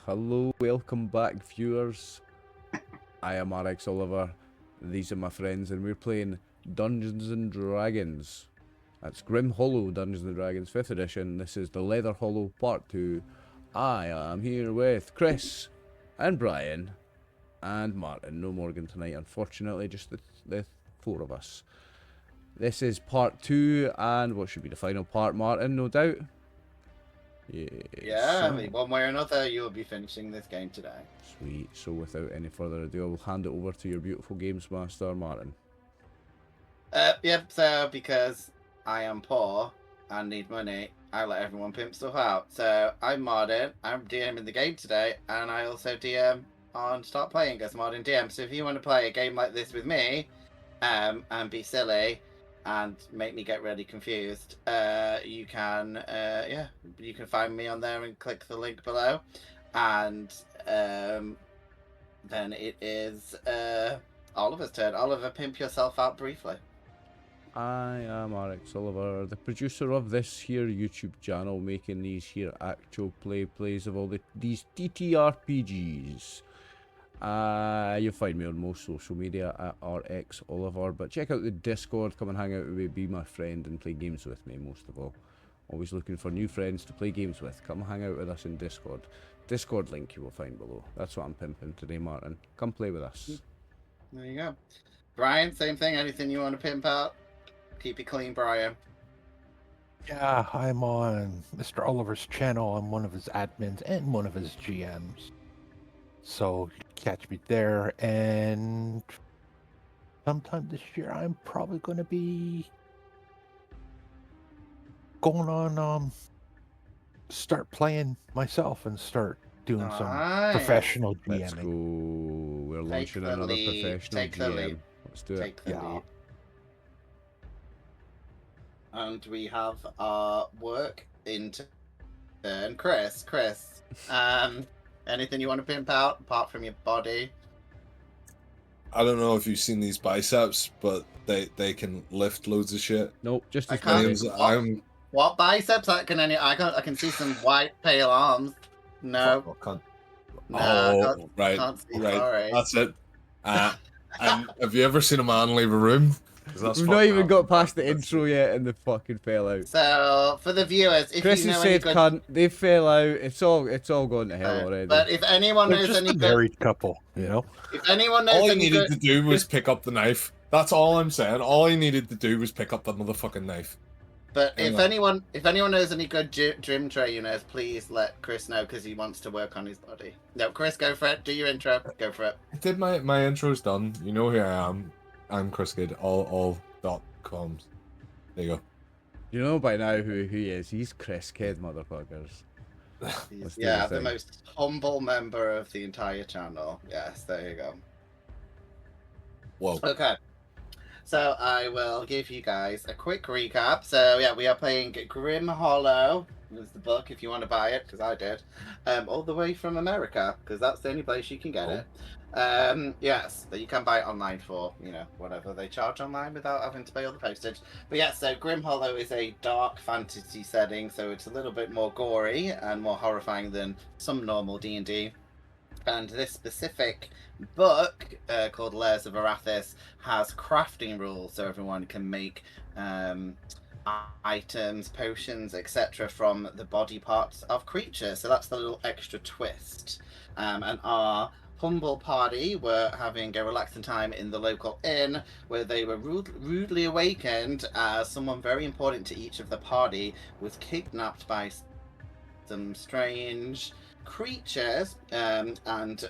Hello, welcome back, viewers. I am RxOliver. These are my friends, and we're playing Dungeons and Dragons. That's Grimhollow Dungeons and Dragons 5th edition. This is the Leatherhollow Part 2. I am here with Chris and Brian and Martin. No Morgan tonight, unfortunately, just the four of us. This is Part 2, and what should be the final part, Martin, no doubt? Yeah, I mean, one way or another, you will be finishing this game today. Sweet. So without any further ado, I will hand it over to your beautiful games master, Martin. Yep, so because I am poor and need money, I let everyone pimp stuff out. So I'm Martin, I'm DMing the game today, and I also DM on Start Playing as Martin DM. So if you want to play a game like this with me, and be silly, and make me get really confused, you can you can find me on there and click the link below, and then it is Oliver's turn. Oliver, pimp yourself out briefly. I am RxOliver, the producer of this here YouTube channel, making these here actual plays of all these ttrpgs. You'll find me on most social media at RxOliver, but check out the Discord, come and hang out with me, be my friend and play games with me most of all. Always looking for new friends to play games with. Come hang out with us in Discord. Discord link you will find below. That's what I'm pimping today, Martin. Come play with us. There you go. Brian, same thing, anything you want to pimp out? Keep it clean, Brian. Yeah, I'm on Mr. Oliver's channel. I'm one of his admins and one of his GMs. So you can catch me there, and sometime this year I'm probably going to be going on start playing myself and start doing some professional DMing. Let's go. We're launching another professional GM. Let's do it. Take the lead. And we have our work intern, Chris. Anything you want to pimp out apart from your body? I don't know if you've seen these biceps, but they can lift loads of shit. Nope, just as What biceps? I can see some white pale arms. No. Right. Sorry. That's it. And have you ever seen a man leave a room? We've not even got past the intro yet, and they fucking fell out. So for the viewers, if Chris you know has said cunt, they fell out. It's all gone to hell already. But if anyone knows just any a married couple, you know. If anyone knows all he any needed to do was pick up the knife. That's all I'm saying. All he needed to do was pick up the motherfucking knife. But if anyone knows any good gym trainers, please let Chris know, because he wants to work on his body. No, Chris, go for it. Do your intro. Go for it. I did my intro's done. You know who I am. I'm Chris Kidd. All.coms. There you go. You know by now who he is. He's Chris Kidd, motherfuckers. Yeah, the most humble member of the entire channel. Yes, there you go. Whoa. Okay. So I will give you guys a quick recap. So yeah, we are playing Grimhollow. There's the book if you want to buy it, because I did. All the way from America, because that's the only place you can get it. Yes, that you can buy it online for, whatever they charge online without having to pay all the postage. But yeah, so Grimhollow is a dark fantasy setting, so it's a little bit more gory and more horrifying than some normal D&D. And this specific book, called Layers of Arathis, has crafting rules, so everyone can make items, potions, etc. from the body parts of creatures. So that's the little extra twist. And our humble party were having a relaxing time in the local inn, where they were rudely awakened as someone very important to each of the party was kidnapped by some strange creatures, and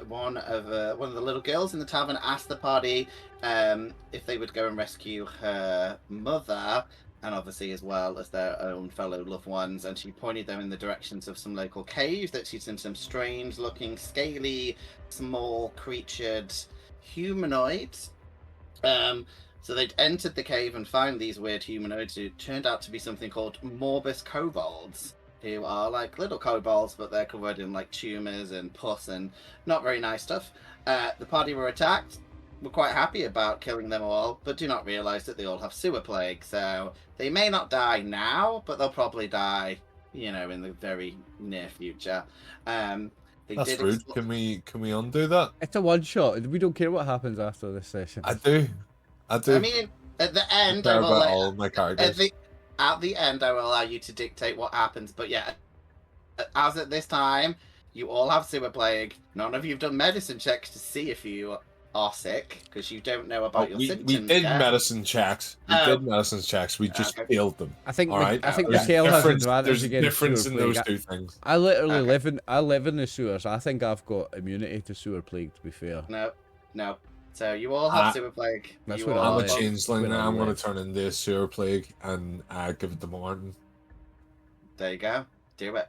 one of the little girls in the tavern asked the party if they would go and rescue her mother, and obviously as well as their own fellow loved ones, and she pointed them in the directions of some local caves that she'd seen some strange looking scaly small creatured humanoids. So they'd entered the cave and found these weird humanoids who turned out to be something called Morbus kobolds, who are like little kobolds, but they're covered in like tumors and pus and not very nice stuff. The party were attacked. We're quite happy about killing them all, but do not realise that they all have sewer plague, so they may not die now, but they'll probably die, in the very near future. They That's did rude. expl- Can we undo that? It's a one shot. We don't care what happens after this session. I do. I do. I mean, at the I end, care I will about let, all of my at characters. the end, I will allow you to dictate what happens. But yeah, as at this time, you all have sewer plague. None of you've done medicine checks to see if you are sick because you don't know about your we symptoms did yet. medicine checks. We did medicine checks. We just Okay. failed them. I think All right. I think Okay. Michelle has advantage There's a against difference sewer in plague. those two things. I literally Okay. I live in the sewers. I think I've got immunity to sewer plague. To be fair, No. So you all have sewer plague. That's You what all I'm a live. changeling. When I I'm going live. to turn into a sewer plague and give it to Martin. There you go. Do it.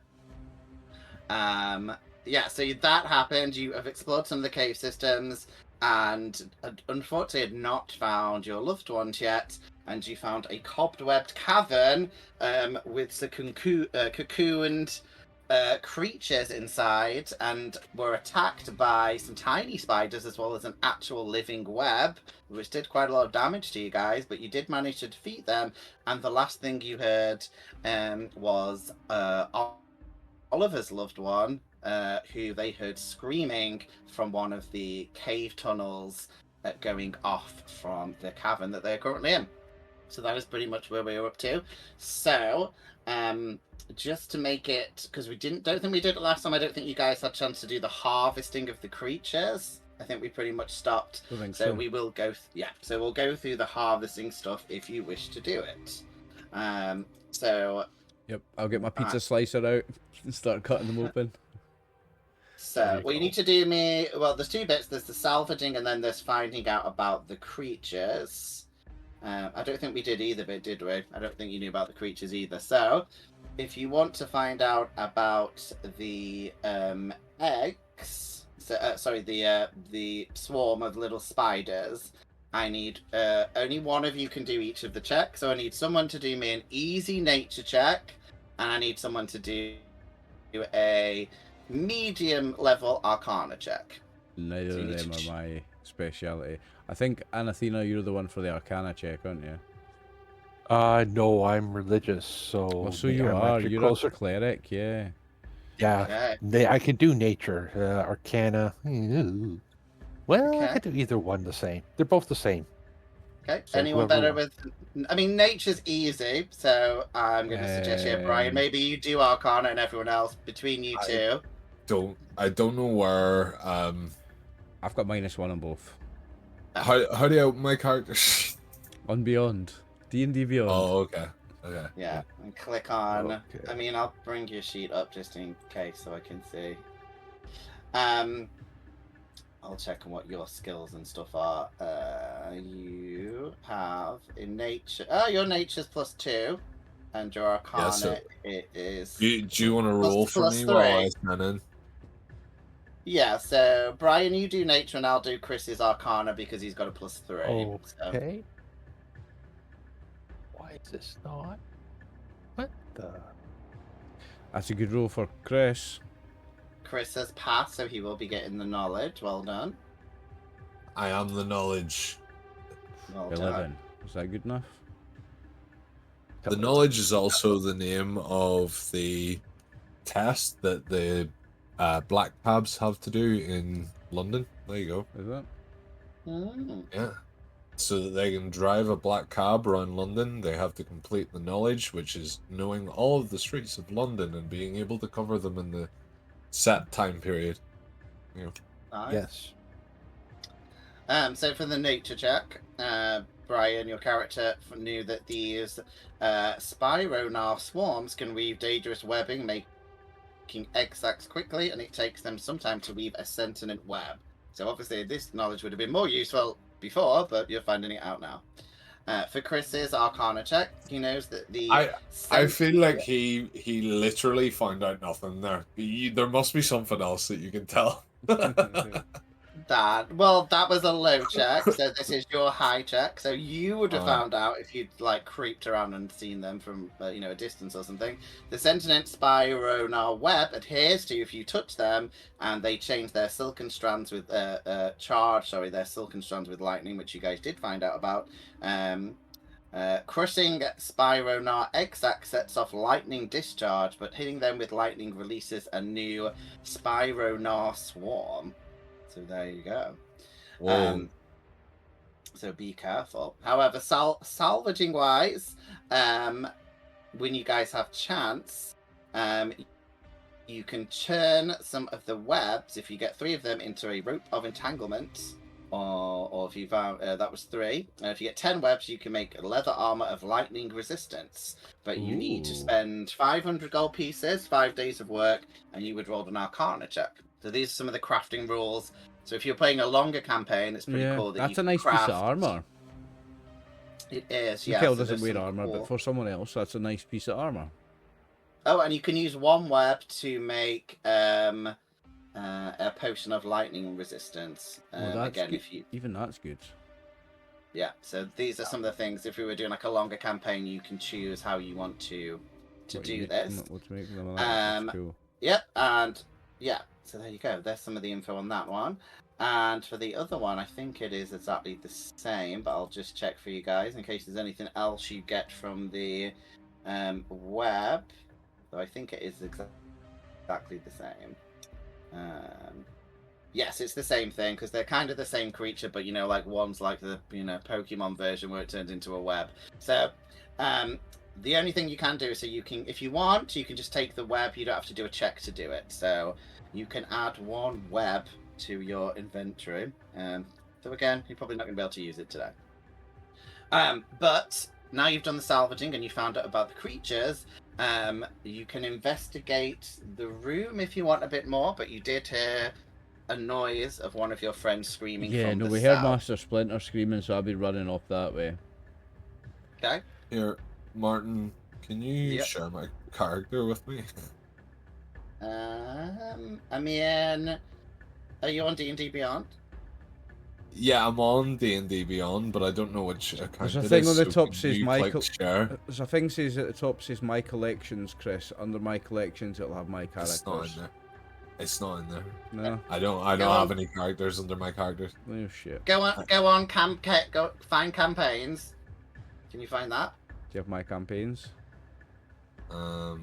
Yeah, so that happened. You have explored some of the cave systems and unfortunately had not found your loved ones yet. And you found a cobwebbed cavern with some cocooned creatures inside and were attacked by some tiny spiders as well as an actual living web, which did quite a lot of damage to you guys, but you did manage to defeat them. And the last thing you heard was Oliver's loved one, who they heard screaming from one of the cave tunnels going off from the cavern that they're currently in. So that is pretty much where we were up to. So, just to make it, because don't think we did it last time. I don't think you guys had a chance to do the harvesting of the creatures. I think we pretty much stopped. I think So we will go. So we'll go through the harvesting stuff if you wish to do it. So. Yep, I'll get my pizza slicer out and start cutting them open. So, what you need to do there's two bits. There's the salvaging and then there's finding out about the creatures. I don't think we did either bit, did we? I don't think you knew about the creatures either. So, if you want to find out about the eggs, the swarm of little spiders, I need only one of you can do each of the checks. So I need someone to do me an easy nature check, and I need someone to do a medium level arcana check. Neither So you of need them to are my speciality. I think, Anathenna, you're the one for the arcana check, aren't you? No, I'm religious, so Well, so you I'm are. actually You're closer. a cleric, yeah. Yeah, Okay. I can do nature, arcana. Well, I Okay. could do either one the same. They're both the same. Okay. So Anyone whoever better with? I mean, nature's easy, so I'm going to suggest here, Brian. Maybe you do arcana, and everyone else between you two. I don't know where. I've got -1 on both. How do you open my characters? On Beyond. D&D Beyond. Oh, okay. Okay. Yeah, and click on. Okay. I mean, I'll bring your sheet up just in case so I can see. I'll check on what your skills and stuff are. You have in nature. Oh, your nature's +2, and your arcana Yeah, so it is. Do you want to roll for plus me 3. while I scan in? Yeah, so Brian, you do nature, and I'll do Chris's arcana because he's got a +3. So. Okay. Why is this not? What the? That's a good roll for Chris. Chris has passed, so he will be getting the knowledge. Well done. I am the knowledge. Well 11. done. Is that good enough? The knowledge is also the name of the test that the black cabs have to do in London. There you go. Is that? Mm. Yeah. So that they can drive a black cab around London, they have to complete the knowledge, which is knowing all of the streets of London and being able to cover them in the set time period. You know. Nice. Yes. So for the nature check, Brian, your character knew that these Spironar swarms can weave dangerous webbing, making egg sacs quickly, and it takes them some time to weave a sentient web. So obviously this knowledge would have been more useful before, but you're finding it out now. For Chris's arcana check, he knows that the... I feel like he literally found out nothing there. There must be something else that you can tell. That was a low check, so this is your high check. So you would have found out if you'd like creeped around and seen them from a distance or something. The sentient Spironar web adheres to you if you touch them, and they change their silken strands with their silken strands with lightning, which you guys did find out about. Crushing Spyronar exact sets off lightning discharge, but hitting them with lightning releases a new Spyronar swarm. So there you go. Whoa. So be careful. However, salvaging wise, when you guys have chance, you can turn some of the webs, if you get 3 of them, into a rope of entanglement. Or if you found that was 3. If you get 10 webs, you can make a leather armor of lightning resistance. But you need to Ooh. spend 500 gold pieces, 5 days of work, and you would roll an Arcana check. So these are some of the crafting rules. So if you're playing a longer campaign, it's pretty cool that that's you a nice craft... piece of armor. It is, yeah. Mikhail so doesn't there's wear some armor, cool... but for someone else, that's a nice piece of armor. Oh, and you can use 1 web to make a potion of lightning resistance. Well, that's again, good. if you... Even that's good. Yeah, so these are some of the things. If we were doing like a longer campaign, you can choose how you want to do this. What's making them that's cool. Yep, and yeah, so there you go. There's some of the info on that one. And for the other one, I think it is exactly the same, but I'll just check for you guys in case there's anything else you get from the web. So I think it is exactly the same. Yes, it's the same thing because they're kind of the same creature, but like one's like the Pokemon version where it turns into a web. So the only thing you can do is you can, if you want, you can just take the web. You don't have to do a check to do it. So you can add 1 web to your inventory. So again, you're probably not going to be able to use it today. But now you've done the salvaging and you found out about the creatures. You can investigate the room if you want a bit more, but you did hear a noise of one of your friends screaming from the we heard south. Master Splinter screaming, so I'll be running off that way. Okay. Here, Martin, can you share my character with me? I mean, are you on D&D Beyond? Yeah, I'm on D&D Beyond, but I don't know which account There's a it thing is, on the so top can says you my click share? There's a thing says at the top says my collections, Chris. Under my collections, it'll have my characters. It's not in there. It's not in there. No. I don't have any characters under my characters. Oh shit. Go on, go find campaigns. Can you find that? Do you have my campaigns? Hold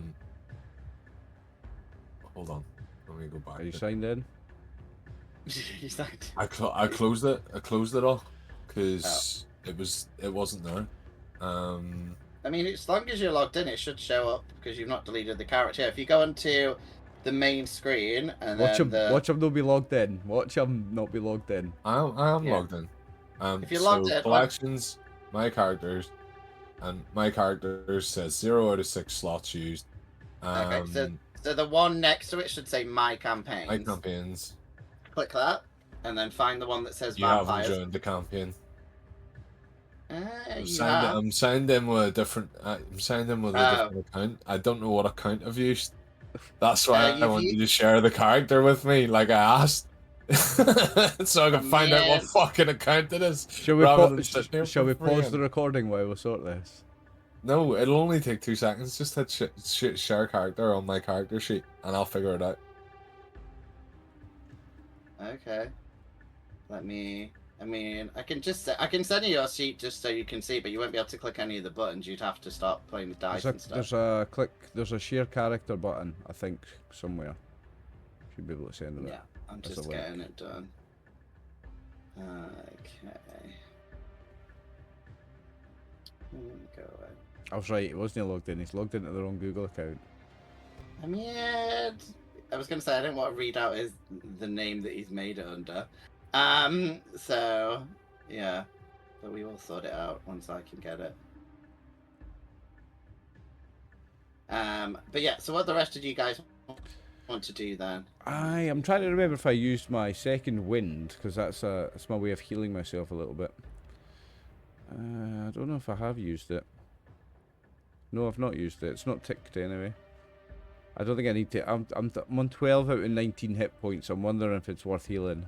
on. Let me go back. Are you signed in? You signed. I closed it. I closed it all because it wasn't there. I mean, as long as you're logged in, it should show up because you've not deleted the character. If you go onto the main screen and watch then him not be logged in. Watch him not be logged in. I am logged in. If you're logged in, collections, my characters, and my characters says 0 out of 6 slots used. Okay, so the one next to it should say My Campaigns. My campaigns. Click that, and then find the one that says You Vampires. haven't joined the campaign. I'm I'm signed in with a different. I'm signed in with a different account. I don't know what account I've used. That's why I want you to share the character with me, like I asked, so I can find out what fucking account it is. Shall we pause the recording while we sort this? No, it'll only take 2 seconds. Just hit share character on my character sheet, and I'll figure it out. Okay. I can send you your sheet just so you can see, but you won't be able to click any of the buttons. You'd have to start playing with dice and stuff. There's a share character button, I think, somewhere. Should be able to send it. Yeah, I'm just getting it done. Okay. Go away. I was right, he wasn't logged in. He's logged into the wrong Google account. I mean, I was going to say, I don't want to read out the name that he's made it under. So, yeah. But we will sort it out once I can get it. But yeah, so what the rest of you guys want to do then? I'm trying to remember if I used my second wind, because that's my way of healing myself a little bit. I don't know if I have used it. No, I've not used it. It's not ticked anyway. I don't think I need to. I'm on 12 out of 19 hit points. I'm wondering if it's worth healing.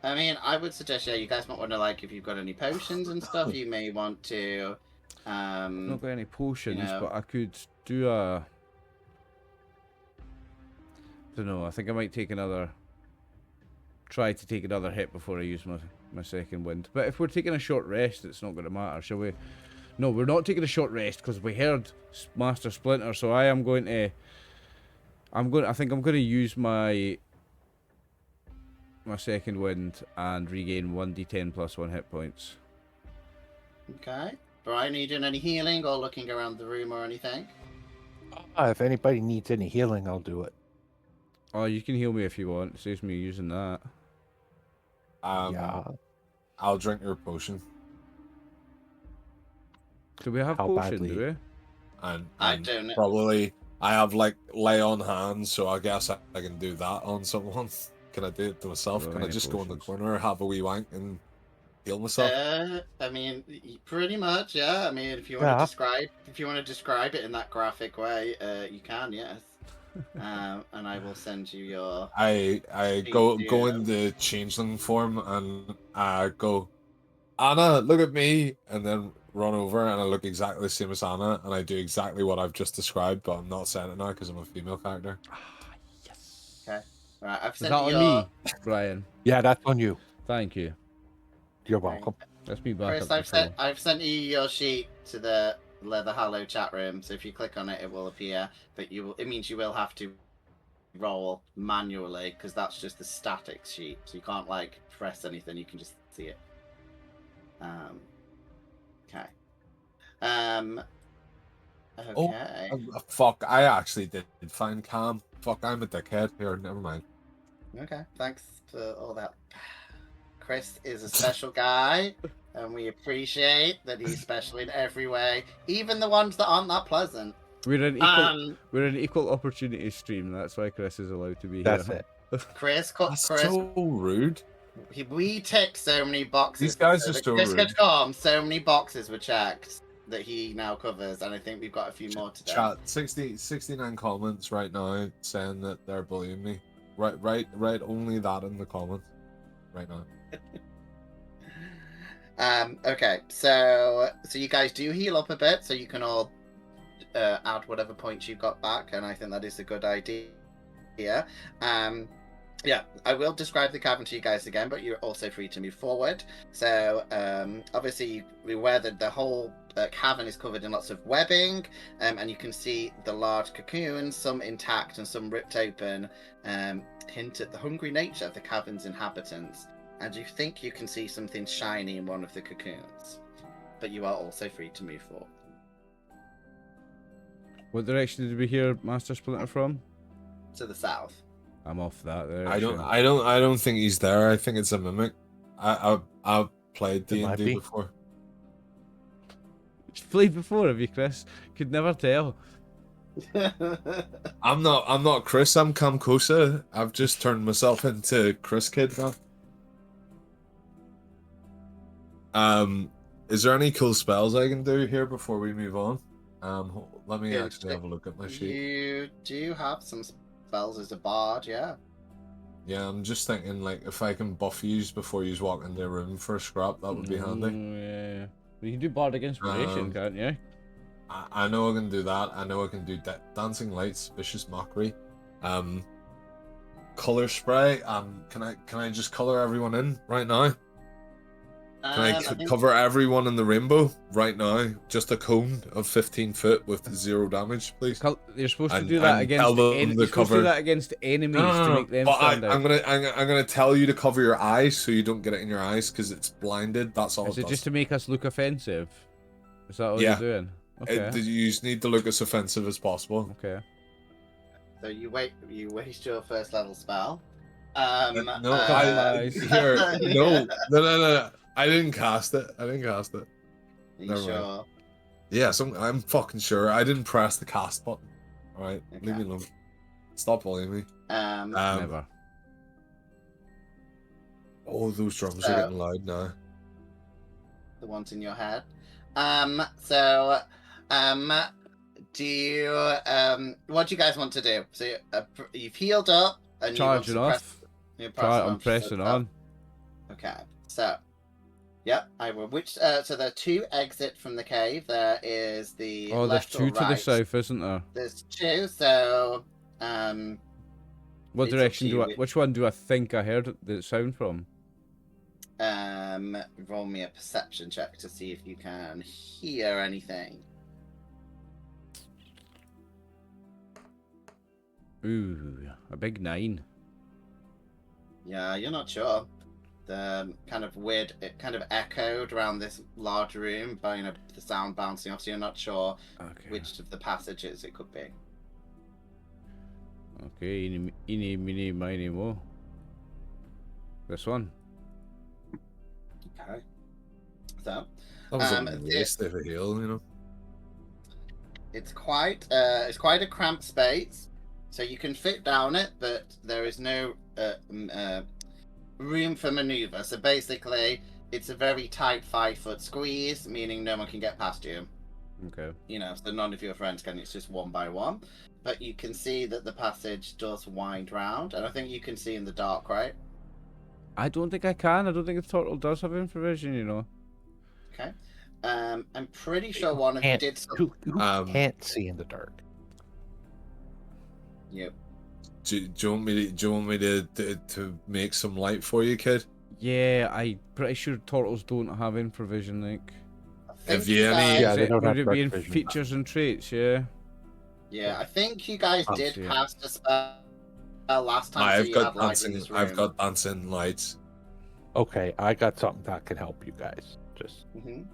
I mean, I would suggest, yeah, you guys might want to, like, if you've got any potions and stuff, you may want to... I've not got any potions, but I could do a... I don't know, I think I might take try to take another hit before I use my second wind. But if we're taking a short rest, it's not going to matter. Shall we No, we're not taking a short rest because we heard Master Splinter. So I am going to. I think I'm going to use my second wind and regain 1d10 plus 1 hit points. Okay. Brian, are you doing any healing or looking around the room or anything? If anybody needs any healing, I'll do it. Oh, you can heal me if you want. It saves me using that. Yeah. I'll drink your potion. Do we have How potion? badly? Do we? And I don't know. probably I have like lay on hands, so I guess I can do that on someone. Can I do it to myself? Can I Any just go in the potions? corner, have a wee wank, and heal myself? I mean, pretty much, yeah. I mean, if you want Yeah. to describe it in that graphic way, you can, yes. And I will send you your. I go Yeah. in the changeling form and go, Anna, look at me, and then run over and I look exactly the same as Anna, and I do exactly what I've just described, but I'm not saying it now because I'm a female character. Yes. Okay. Right, I've Is sent that you on your. me, Brian? Yeah, that's on you. Thank you. You're welcome. That's me back Chris, up to full. I've sent you your sheet to the Leatherhollow chat room. So if you click on it, it will appear. But it means you will have to roll manually because that's just the static sheet. So you can't like press anything. You can just see it. Okay. Okay. Fuck, I actually did find Cam. Fuck, I'm a dickhead here, never mind. Okay. Thanks for all that. Chris is a special guy, and we appreciate that he's special in every way, even the ones that aren't that pleasant. We're an equal opportunity stream. That's why Chris is allowed to be That's here. it. Chris, That's so rude. we tick so many boxes. These guys are so rude. So many boxes were checked that he now covers, and I think we've got a few more today. Chat 69 comments right now saying that they're bullying me. Right. Only that in the comments right now. Okay, so you guys do heal up a bit, so you can all add whatever points you've got back, and I think that is a good idea. Yeah, I will describe the cavern to you guys again, but you're also free to move forward. So, obviously, we're aware that the whole cavern is covered in lots of webbing, and you can see the large cocoons, some intact and some ripped open, hint at the hungry nature of the cavern's inhabitants. And you think you can see something shiny in one of the cocoons, but you are also free to move forward. What direction did we hear Master Splinter from? To the south. I'm off that direction. I don't think he's there. I think it's a mimic. I've played might D&D be. before. You've played before, have you, Chris? Could never tell. I'm not Chris. I'm Kamkosa. I've just turned myself into Chris Kid now. Is there any cool spells I can do here before we move on? Let me Yeah, actually have a look at my sheet. You do have some spells as a bard, yeah. Yeah, I'm just thinking like if I can buff yous before yous walk in the room for a scrap, that would be handy. Yeah. Well, you can do Bardic Inspiration, can't you? I know I can do that. I know I can do Dancing Lights, Vicious Mockery, Color Spray. Can I just color everyone in right now? Can I cover everyone in the rainbow right now? Just a cone of 15 foot with 0 damage, please. You're supposed to do that against enemies to make them but stand out. I'm gonna tell you to cover your eyes so you don't get it in your eyes because it's blinded. That's all. Is it does. just to make us look offensive? Is that what Yeah. you're doing? Okay. You just need to look as offensive as possible. Okay. So you waste your first level spell. No, No. I didn't cast it. Are you Never mind. sure? Yes, I'm fucking sure. I didn't press the cast button. Alright, Okay. leave me alone. Stop bullying me. Never. Oh, those drums So- are getting loud now. The ones in your head. Do you what do you guys want to do? So you've healed up and Charging you want to off. you're pressing I'm on. pressing on. Okay, so yep, I will. So there are 2 exit from the cave. There is the Oh, there's left or 2 to the right. south, isn't there? There's 2. So What It's up direction to you. which one do I think I heard the sound from? roll me a perception check to see if you can hear anything. Ooh, a big 9. Yeah, you're not sure. The kind of weird, it kind of echoed around this large room, but the sound bouncing off, so you're not sure Okay. which of the passages it could be. Okay, eeny, meeny, miny, mo. This one. Okay. So, That was Um, a the- waste of a heal, you know. it's quite a cramped space, so you can fit down it, but there is no room for maneuver. So basically, it's a very tight 5-foot squeeze, meaning no one can get past you. Okay. So none of your friends can. It's just one by one. But you can see that the passage does wind round, and I think you can see in the dark, right? I don't think I can. I don't think the turtle does have infravision, you know. Okay. I'm pretty sure one of you did something. Who can't see in the dark? Yep. Do you want me to make some light for you, kid? Yeah, I'm pretty sure turtles don't have infravision, like. Have you any- Yeah, they don't Would have it be in dark vision. features and traits, yeah? Yeah, I think you guys I'll did see it. pass the spell last time, so I've you got had light in dancing. this I've room. got dancing lights. Okay, I got something that can help you guys. Just Mhm.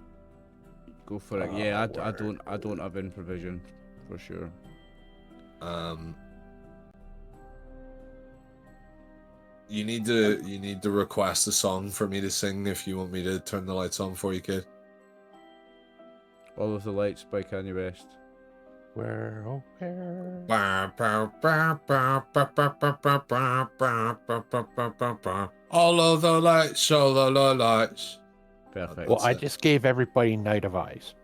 Go for it. Yeah, I word. don't have infravision, for sure. You need to request a song for me to sing if you want me to turn the lights on for you, kid. All of the lights by Kanye West. where, oh where? All of the lights, all of the lights. Perfect. Well, I That's it. just gave everybody Night of Eyes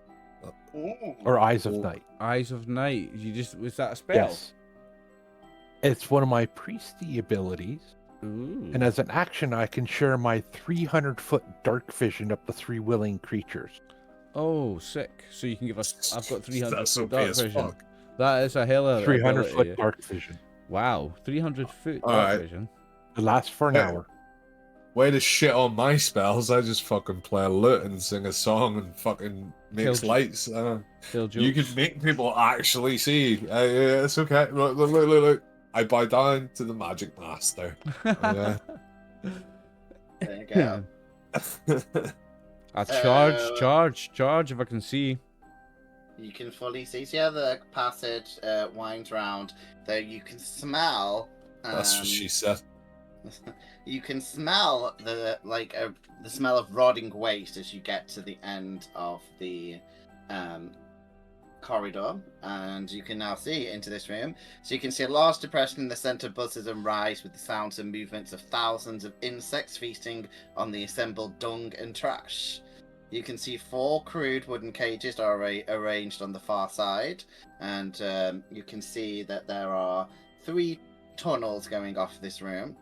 Ooh. or Eyes of Oh. Night. Eyes of Night. Was that a spell? Yes, it's one of my priesty abilities, Ooh. and as an action, I can share my 300-foot dark vision up to 3 willing creatures. Oh, sick. So you can give us. I've got 300 That's foot okay dark as vision. fuck. That is a hell of 300-foot ability. dark vision. Wow, 300 foot All dark right. vision. It lasts for an Hey. hour. Way to shit on my spells. I just fucking play a lute and sing a song and fucking makes Kill- lights. Kill You jokes. can make people actually see. It's okay. Look. I bow down to the magic master. Yeah. There you go. I So- charge if I can see. You can fully see. So yeah, the passage winds round. Though you can smell. That's what she said. You can smell the smell of rotting waste as you get to the end of the corridor, and you can now see into this room. So you can see a large depression in the center buzzes and rise with the sounds and movements of thousands of insects feasting on the assembled dung and trash. You can see 4 crude wooden cages are arranged on the far side, and you can see that there are 3 tunnels going off this room.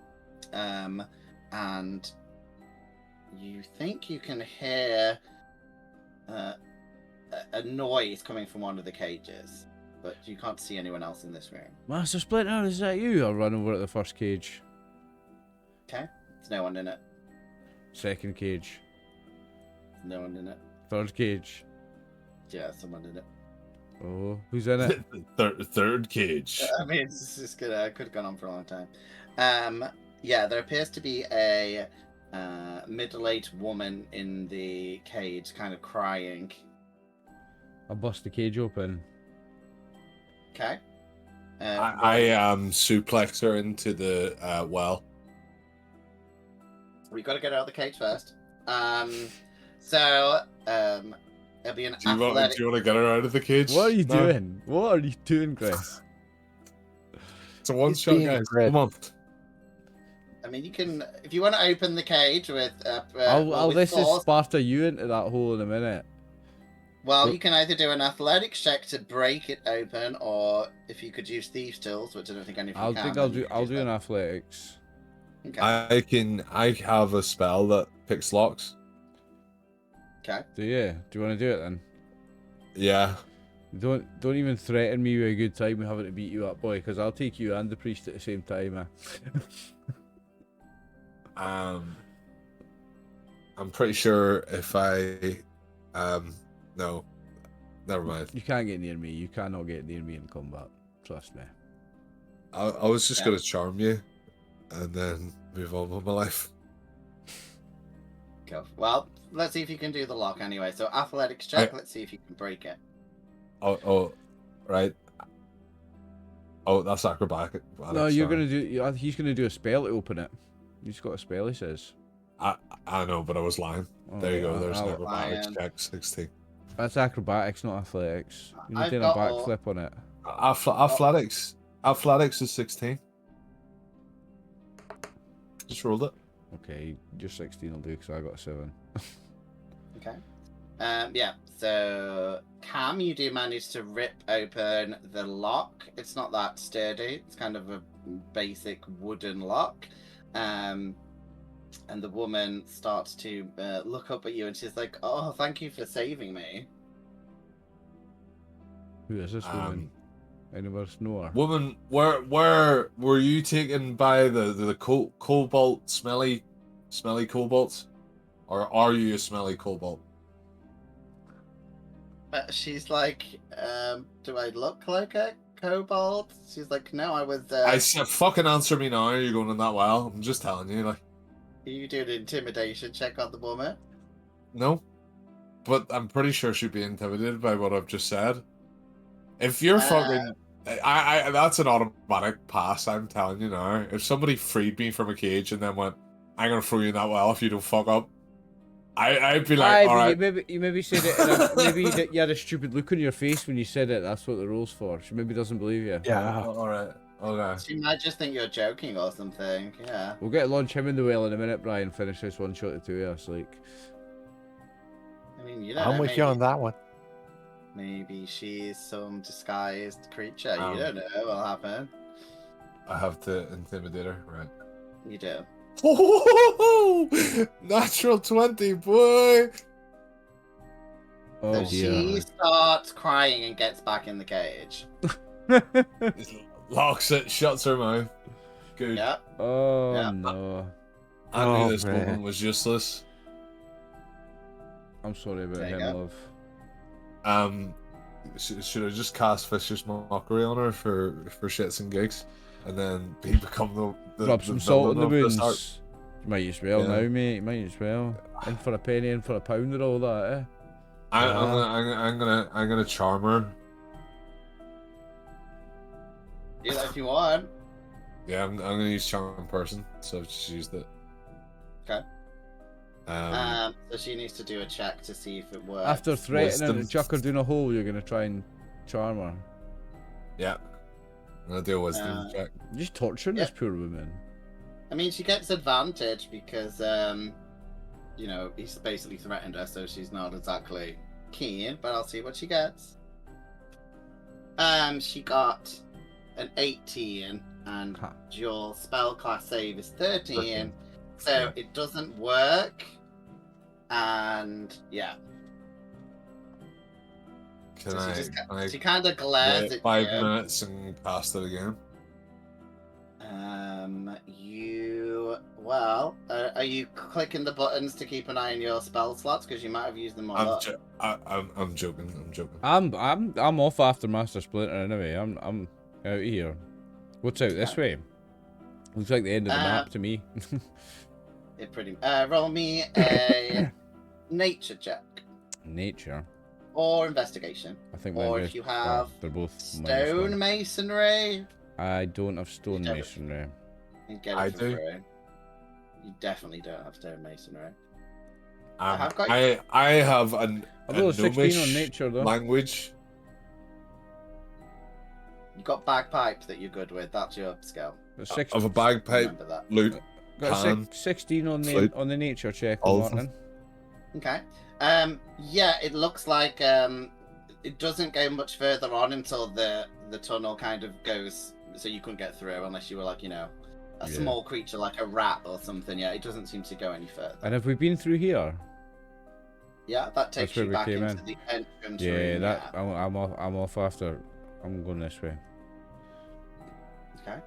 And you think you can hear a noise coming from one of the cages, but you can't see anyone else in this room. Master Splinter, is that you? I'll run over at the first cage. Okay, there's no one in it. Second cage. There's no one in it. Third cage. Yeah, someone in it. Oh, who's in it? Third cage. I mean, it's just could have gone on for a long time. Yeah, there appears to be a middle-aged woman in the cage, kind of crying. I'll bust the cage open. Okay. I suplex her into the well. We got to get her out of the cage first. So it'll be an Do you want athletic. to get her out of the cage? What are you No. doing? What are you doing, Chris? It's a one He's shot, being guys. Fred. Come on. I mean, you can if you want to open the cage with. I'll with this is force, Sparta you into that hole in a minute. well, you can either do an athletics check to break it open, or if you could use thieves' tools, which I don't think any of you I'll can. think then I'll you do could use an that. athletics. Okay. I have a spell that picks locks. Okay. Do you? Do you want to do it then? Yeah. Don't even threaten me with a good time with having to beat you up, boy, because I'll take you and the priest at the same time. I'm pretty sure if I, no, never mind. You can't get near me. You cannot get near me in combat. Trust me. I was just Yeah. gonna charm you, and then move on with my life. Cool. Well, let's see if you can do the lock anyway. So athletics check. Let's see if you can break it. Oh, right. Oh, that's acrobatic. No, you're gonna do. He's gonna do a spell to open it. He's got a spell. He says. I know, but I was lying. Oh, There you go. There's an I'll- acrobatics Lion. check, 16. That's acrobatics, not athletics. You're I've doing a got all- backflip on it. Athletics is 16. Just rolled it. Okay, just 16 will do because I got a 7. Okay. Yeah. So Cam, you do manage to rip open the lock. It's not that sturdy. It's kind of a basic wooden lock. And the woman starts to look up at you, and she's like, "Oh, thank you for saving me." Who is this woman? Anybody know her? Woman, where were you taken by the cobalt smelly cobalts, or are you a smelly cobalt? She's like, "Do I look like a kobold?" She's like, "No, I was." I said, fucking answer me now. You're going in that well. I'm just telling you, like. You do an intimidation check on the woman. No, but I'm pretty sure she'd be intimidated by what I've just said. If you're fucking, I that's an automatic pass. I'm telling you now. If somebody freed me from a cage and then went, "I'm gonna throw you in that well if you don't fuck up," I'd be like, all right. You maybe said it. Maybe you had a stupid look on your face when you said it. That's what the rule's for. She maybe doesn't believe you. Yeah. All right. Okay. She might just think you're joking or something. Yeah. We'll get to launch him in the well in a minute, Brian. Finish this one shot at 2 us. Like, I mean, you don't I'm know, with you on that one. Maybe she's some disguised creature. You Um, don't know what'll happen. I have to intimidate her, right? You do. Oh, natural 20, boy. oh So dear. she starts crying and gets back in the cage. Locks it, shuts her mouth. Good. Yep. Oh Yeah. no. I knew Oh, this man. woman was useless. I'm sorry about There you him, go. love. Should I just cast Vicious Mockery on her for shits and gigs, and then he become the Rub some salt on the villain of this arc? wounds. Might as well Yeah. now, mate. Might as well. In for a penny, in for a pound, and all that, eh? I'm gonna charm her. Do that if you want. Yeah, I'm gonna use charm person, so I've just used it. Okay. Um, So she needs to do a check to see if it works. After threatening Wisdom. and chuck her down a hole, you're gonna try and charm her. yeah. I'm gonna do a wisdom Uh, check. You're just torturing this poor woman. I mean, she gets advantage because, you know, he's basically threatened her, so she's not exactly keen, but I'll see what she gets. She got an 18, and Ha. your spell class save is 13, 13. so Yeah. it doesn't work, and yeah. Can So I, she, can I she kind of glares wait at 5 you. minutes and cast it again? Well, are you clicking the buttons to keep an eye on your spell slots? Because you might have used them all up. I'm joking. I'm joking. I'm off after Master Splinter anyway. I'm out of here. What's out this way? Looks like the end of the map to me. It pretty. Roll me a nature check Nature. or investigation. I think Or mine if you is- have they're both Stone masonry. I don't have stone don't. masonry. You get it I for do. free. You definitely don't have stone masonry. I have got- I have an I've got a 16 on gnomish nature though. language. You got bagpipes that you're good with. That's your skill. Got six, Of a bagpipe, Remember that. lute. got pan, 16 on the flute, nature check. all on of them. Martin. Okay. Yeah, it looks like it doesn't go much further on until the tunnel kind of goes, so you couldn't get through unless you were like, you know, a Yeah. small creature like a rat or something. Yeah, it doesn't seem to go any further. And have we been through here? Yeah, that takes That's where you we back came into in. the entrance Yeah, room. that I'm off after. I'm going this way. Okay.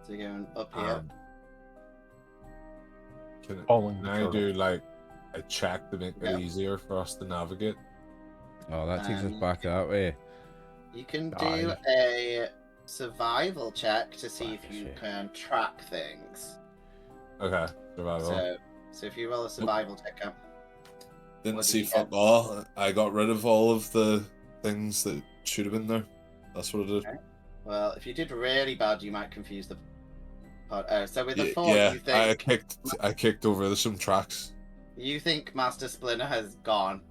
So you're going up here. Can Following can the I turtle. do like I check to make Yeah. it easier for us to navigate. Oh, that takes us back that way. You can do Aye. a survival check to see if Back you shit. can track things. Okay, survival. So if you roll a survival check up. Didn't what did see you fuck get? all. I got rid of all of the things that should have been there. That's what I did. Okay. Well, if you did really bad, you might confuse the part. Oh, so with a 4, Yeah, you think I kicked over some tracks. Master Splinter has gone.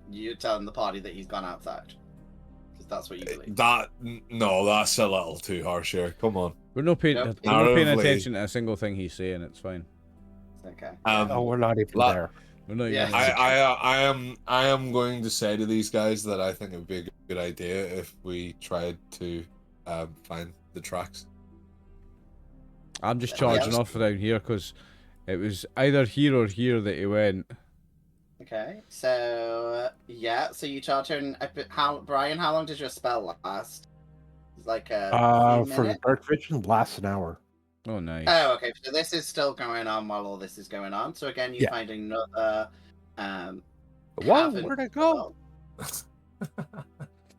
You're telling the party that he's gone outside. Because that's what you believe. No, that's a little too harsh here. Come on. We're not paying, Nope. we're not paying Narratively- attention to a single thing he's saying. It's fine. Okay. Oh, we're not even la- there. We're not Yeah. even. I am going to say to these guys that I think it would be a good idea if we tried to find the tracks. I'm just Yeah. charging off down here because it was either here or here that he went. Okay. So yeah. So you charge her. Brian? How long does your spell last? It's like a few For the minutes? dark vision, lasts an hour. Oh, nice. Oh, okay. So this is still going on while all this is going on. So again, you Yeah. find another Whoa, cavern where'd I go? tunnel.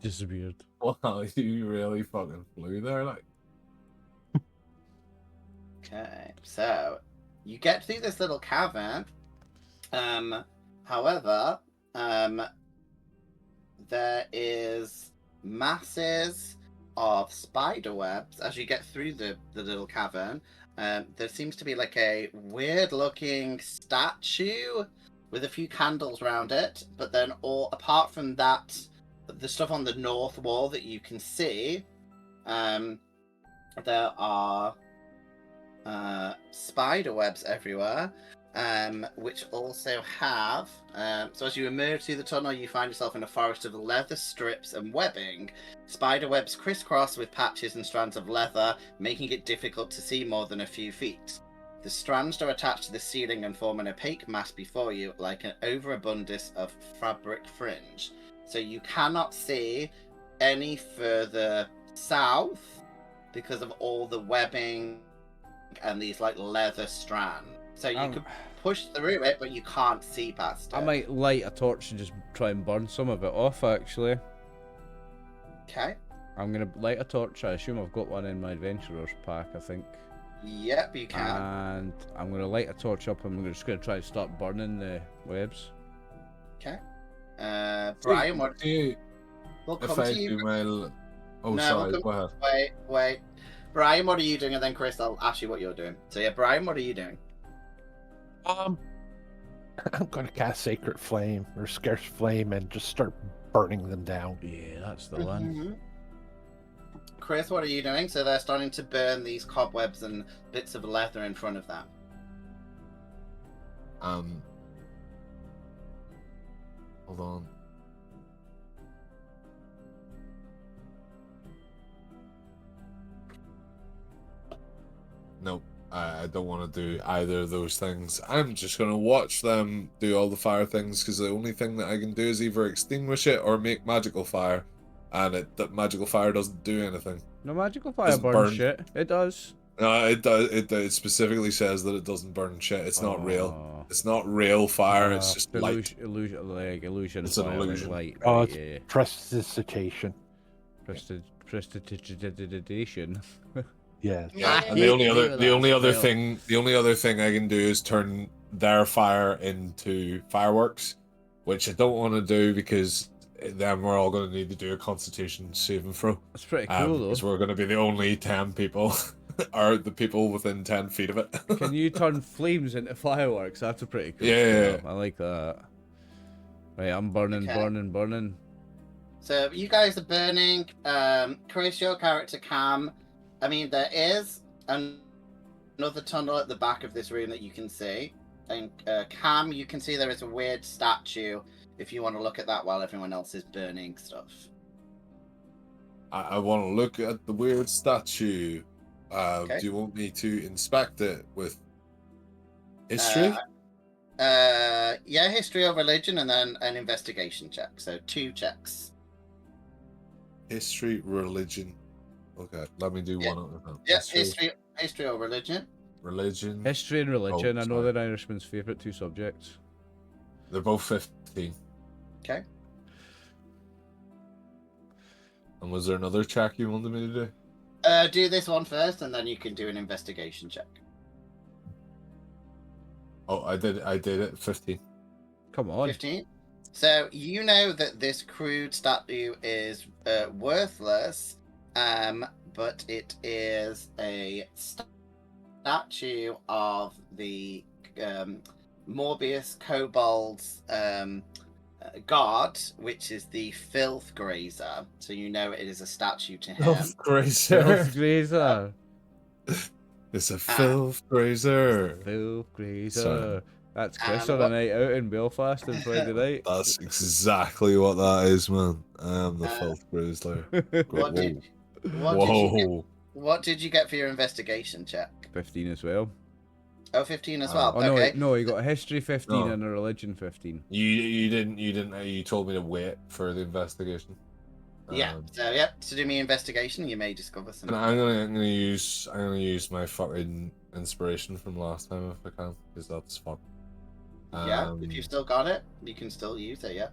Disappeared. Wow, you really fucking flew there, like. Okay, so you get through this little cavern. However, there is masses of spider webs as you get through the little cavern. There seems to be like a weird looking statue with a few candles around it, but then all apart from that, the stuff on the north wall that you can see, there are spider webs everywhere, which also have so as you emerge through the tunnel, you find yourself in a forest of leather strips and webbing. Spider webs crisscross with patches and strands of leather, making it difficult to see more than a few feet. The strands are attached to the ceiling and form an opaque mass before you, like an overabundance of fabric fringe. So you cannot see any further south because of all the webbing and these like leather strands. So you could push through it, but you can't see past it. I might light a torch and just try and burn some of it off, actually. Okay. I'm going to light a torch. I assume I've got one in my adventurer's pack, I think. Yep, you can. And I'm going to light a torch up and I'm just going to try and start burning the webs. Okay. Brian, what? Do We'll if come I to you. do my... Oh, No, sorry, we'll go ahead. Wait. Brian, what are you doing? And then Chris, I'll ask you what you're doing. So yeah, Brian, what are you doing? I'm gonna cast Sacred Flame or Scarce Flame and just start burning them down. Yeah, that's the one. Mhm. Chris, what are you doing? So they're starting to burn these cobwebs and bits of leather in front of them. Hold on. Nope, I don't want to do either of those things. I'm just going to watch them do all the fire things, because the only thing that I can do is either extinguish it or make magical fire, and that magical fire doesn't do anything. No, magical fire Doesn't burns burn. shit. It does. No, it does. It specifically says that it doesn't burn shit. It's not real. Oh. It's not real fire. It's just light. Illusion It's an fire, like illusion. light. Oh, Right, it's yeah. prestidigitation. Prestidigitation. Yes. Yeah, and the only other thing I can do is turn their fire into fireworks, which I don't want to do because then we're all going to need to do a Constitution saving throw. That's pretty cool, Because though. we're going to be the only 10 people, or the people within 10 feet of it. Can you turn flames into fireworks? That's a pretty cool Yeah. spell. I like that. Right, I'm burning, Okay. burning. So you guys are burning. Chris, your character Cam. I mean, there is another tunnel at the back of this room that you can see. And Cam, you can see there is a weird statue if you want to look at that while everyone else is burning stuff. I want to look at the weird statue. Okay. Do you want me to inspect it with history? Yeah, history or religion, and then an investigation check. So 2 checks. History, religion. Okay, let me do Yeah. one of them. Yeah, history or religion. Religion. History and religion. I know sorry. they're Irishman's favourite 2 subjects. They're both 15. Okay. And was there another check you wanted me to do? Do this one first, and then you can do an investigation check. Oh, I did it. 15. Come on. 15. So you know that this crude statue is worthless, but it is a statue of the Morbius Kobold's god, which is the Filth Grazer. So you know it is a statue to him. Filth Grazer. Filth Grazer. It's a filth grazer. Filth Grazer. Sorry. That's Chris And on a what- night out in Belfast on Friday night. That's exactly what that is, man. I am the filth grazer. What did Whoa. what did you get for your investigation check? 15 as well. Oh, 15 as well. Oh no, Okay. no, you got a history 15 No. and a religion 15. You didn't. You told me to wait for the investigation. Yeah. So yeah, to do me investigation, you may discover And something. I'm gonna use my fucking inspiration from last time if I can, because that's fun. Yeah, if you've still got it, you can still use it. Yeah.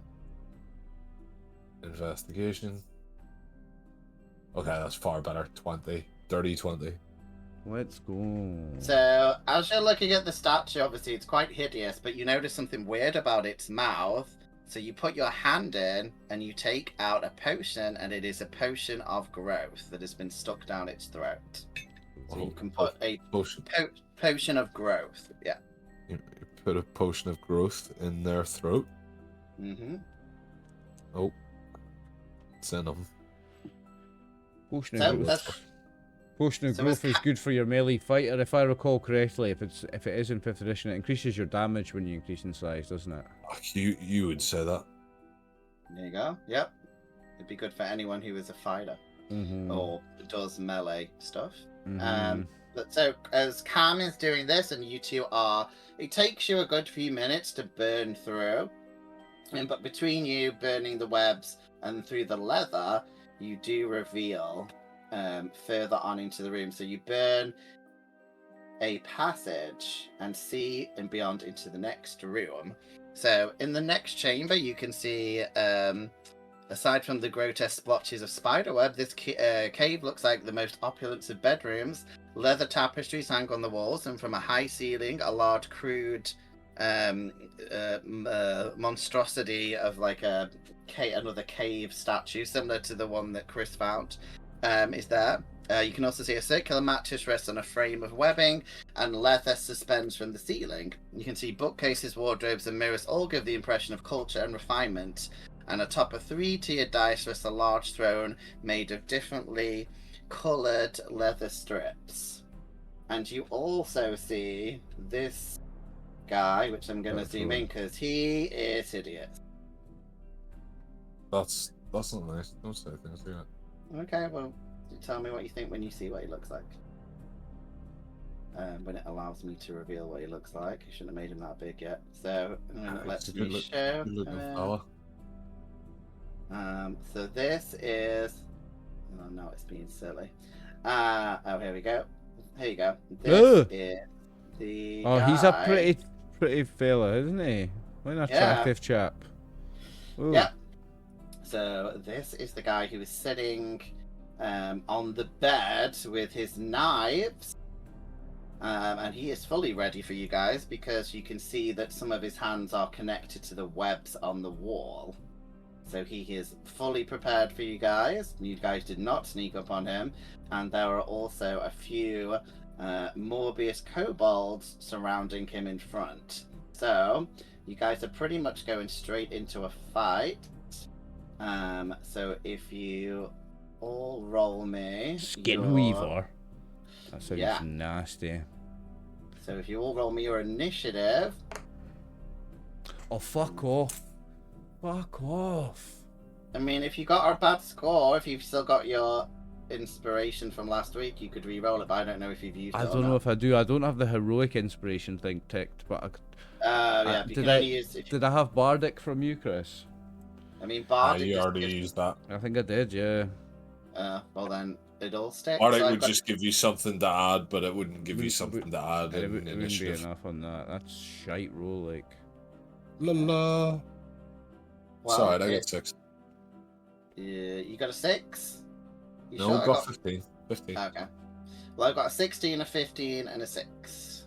Investigation. Okay, that's far better. 20. Dirty 20. Let's go. So as you're looking at the statue, obviously it's quite hideous, but you notice something weird about its mouth. So you put your hand in and you take out a potion, and it is a potion of growth that has been stuck down its throat. So you can put a Potion. potion of growth. Yeah. You put a potion of growth in their throat. Mm-hmm. Oh, it's in them. Potion So of growth. that's Potion of so growth it's is good for your melee fighter, if I recall correctly. If it is in 5th edition, it increases your damage when you increase in size, doesn't it? You would say that. there you go. Yep. It'd be good for anyone who is a fighter Mm-hmm. or does melee stuff. Mm-hmm. But so as Cam is doing this, and you two are, it takes you a good few minutes to burn through. But between you burning the webs and through the leather, you do reveal further on into the room. So you burn a passage and see and beyond into the next room. So in the next chamber, you can see, aside from the grotesque splotches of spiderweb, this cave looks like the most opulent of bedrooms. Leather tapestries hang on the walls, and from a high ceiling, a large crude monstrosity of like another cave statue, similar to the one that Chris found, is there. You can also see a circular mattress rests on a frame of webbing, and leather suspends from the ceiling. You can see bookcases, wardrobes, and mirrors all give the impression of culture and refinement. And atop a 3-tiered dice rests a large throne made of differently coloured leather strips. And you also see this guy, which I'm going to zoom in because he is hideous. That's not nice. Don't say things like that. Okay, well, you tell me what you think when you see what he looks like. When it allows me to reveal what he looks like. I shouldn't have made him that big yet. So let's Good show. looking fella. So this is. Oh no, it's being silly. Oh, here we go. Here you go. This is the. Oh, he's a guy. pretty fella, isn't he? What an attractive chap. Ooh. Yeah. So this is the guy who is sitting on the bed with his knives. And he is fully ready for you guys because you can see that some of his hands are connected to the webs on the wall. So he is fully prepared for you guys. You guys did not sneak up on him. And there are also a few Morbius kobolds surrounding him in front. So you guys are pretty much going straight into a fight. So if you all roll me... Skinweaver. That sounds Yeah. nasty. So if you all roll me your initiative... Oh, fuck off. Fuck off. I mean, if you got a bad score, if you've still got your inspiration from last week, you could re-roll it, but I don't know if you've used it I or don't know not. if I do. I don't have the heroic inspiration thing ticked, but Yeah, you can only use... did I have Bardic from you, Chris? I mean, Bardic... You already used that. I think I did, yeah. Well then, it all sticks. Bardic So I've would got- just give you something to add, but it wouldn't give you Would- something to add It in wouldn't be initiative. enough on that. That's shite roll, like. La la. Well, Sorry, I got 6. You got a 6? You No, sure? I got 15. 15. Okay. Well, I've got a 16, a 15, and a 6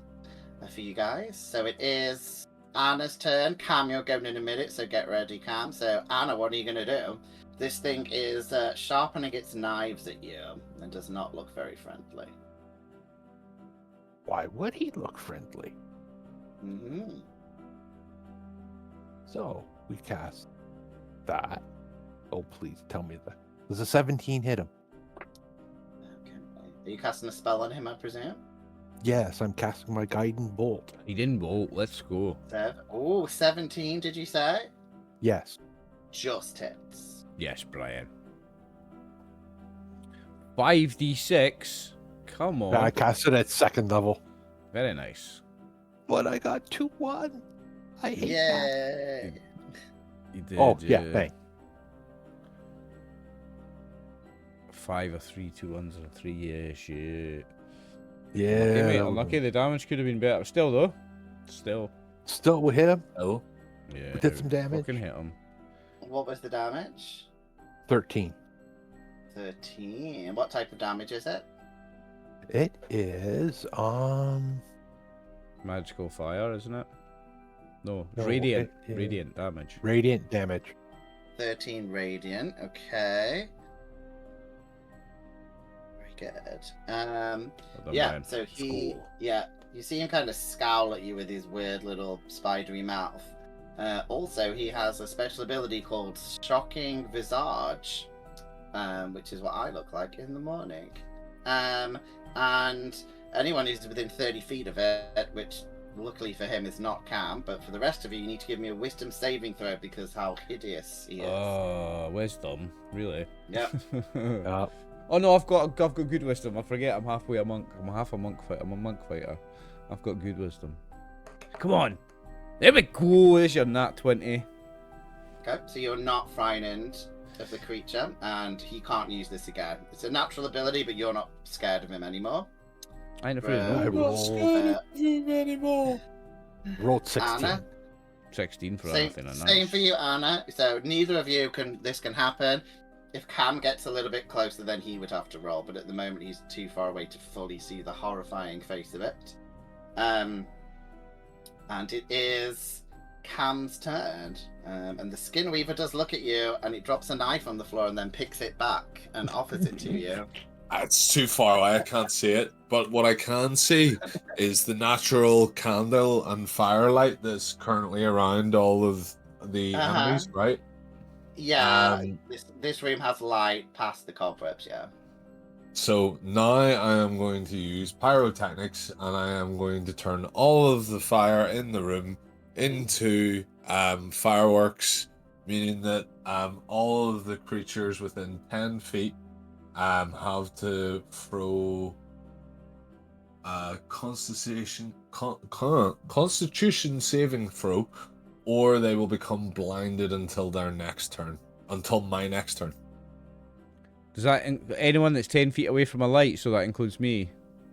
for you guys. So it is Anna's turn. Cam, you're going in a minute, so get ready, Cam. So, Anna, what are you going to do? This thing is sharpening its knives at you and does not look very friendly. Why would he look friendly? Mm-hmm. So we cast that. Oh, please tell me that. Does a 17 hit him? Okay. Are you casting a spell on him, I presume? Yes, I'm casting my guiding bolt. He didn't bolt. Let's go. Oh, 17, did you say? Yes. Just hits. Yes, Brian. 5d6. Come on. I cast it at 2nd level. Very nice. But I got 2-1. I hate that. Yay! You did. Oh, yeah, thanks. 5 or 3, 2 ones or 3. Yeah, shit. Yeah. Unlucky, mate. Unlucky. The damage could have been better. Still, though. Still. Still, we hit him. Oh. Yeah. We did some damage. Fucking hit him. What was the damage? 13. 13. What type of damage is it? It is, Magical fire, isn't it? No, No, radiant. it is- Radiant damage. radiant damage. 13 radiant. Okay. Very good. Well done, Yeah. Brian. So he, Score. yeah, you see him kind of scowl at you with his weird little spidery mouth. Also, he has a special ability called Shocking Visage, which is what I look like in the morning. And anyone who's within 30 feet of it, which luckily for him is not Cam, but for the rest of you, you need to give me a wisdom saving throw because how hideous he is. Wisdom. Really? Yep. Oh no, I've got good wisdom. I forget I'm halfway a monk. I'm half a monk fighter. I'm a monk fighter. I've got good wisdom. Come on. There we go. There's your nat 20. Okay, so you're not frightened of the creature, and he can't use this again. It's a natural ability, but you're not scared of him anymore. I ain't afraid I of no. rolled, rolled 16. Anna, 16 for same, anything. same for you, Anna. So neither of you can. This can happen. If Cam gets a little bit closer, then he would have to roll. But at the moment, he's too far away to fully see the horrifying face of it. And it is Cam's turn. And the Skin Weaver does look at you, and it drops a knife on the floor and then picks it back and offers it to you. It's too far away, I can't see it. But what I can see is the natural candle and firelight that's currently around all of the enemies, right? Yeah, this room has light past the cobwebs, yeah. So now I am going to use pyrotechnics, and I am going to turn all of the fire in the room into fireworks, meaning that all of the creatures within 10 feet have to throw constitution saving throw, or they will become blinded until their next turn. Until my next turn. Does that anyone that's 10 feet away from a light? So that includes me,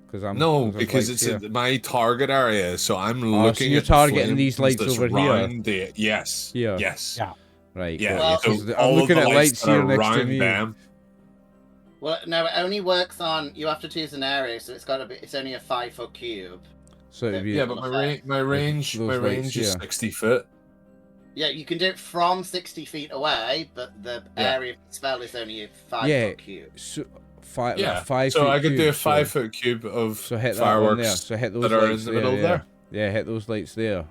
because I'm No, there's because lights it's here. my target area, so I'm so looking you're at targeting these flames lights that's over here? round the- yes. Here. Yes. Yeah. Right. Yeah. Well, got you. so 'Cause all I'm of looking the at lights lights that here are next to around me. them. Well, no, it only works on. You have to choose an area, so it's got to be. It's only a 5-foot cube. So it'd be, Yeah, but my range those lights, is yeah. 60 foot. Yeah, you can do it from 60 feet away, but the Yeah. area of the spell is only a 5-foot Yeah. cube. So, five, Yeah. 5 So feet I could do a cube, 5-foot cube of So hit that one there. fireworks So hit those that are in lights the middle there. there. Yeah, hit those lights there.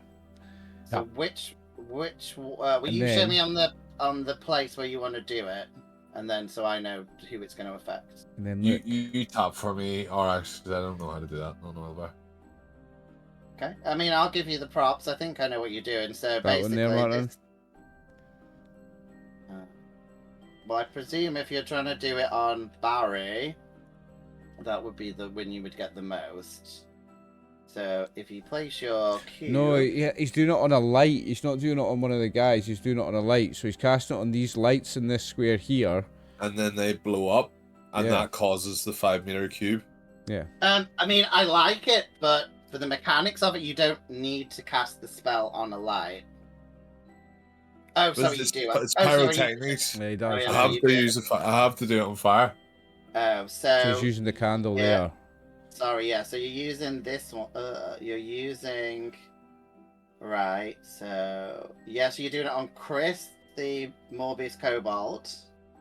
So which will And you show then- me on the place where you want to do it, and then so I know who it's going to affect. And then You, look. you tap for me, or actually, I don't know how to do that. I don't know about. Okay. I mean, I'll give you the props. I think I know what you're doing. So That one basically, there, Martin? this- well, I presume if you're trying to do it on Barry, that would be the when you would get the most. So if you place your cube, No, yeah, he's doing it on a light. He's not doing it on one of the guys. He's doing it on a light. So he's casting it on these lights in this square here. And then they blow up, and Yeah. that causes the 5-meter cube. Yeah. I mean, I like it, but for the mechanics of it, you don't need to cast the spell on a light. Oh, But sorry, you it's, do. it's Oh, sorry. pyrotechnics. Yeah, he Oh, does. yeah, I no, have you to do. use I have to do it on fire. Oh, So he's so using the candle yeah. there. Sorry, yeah. So you're using this one. You're using. Right. So yeah. So you're doing it on Chris, the Morbius Kobold.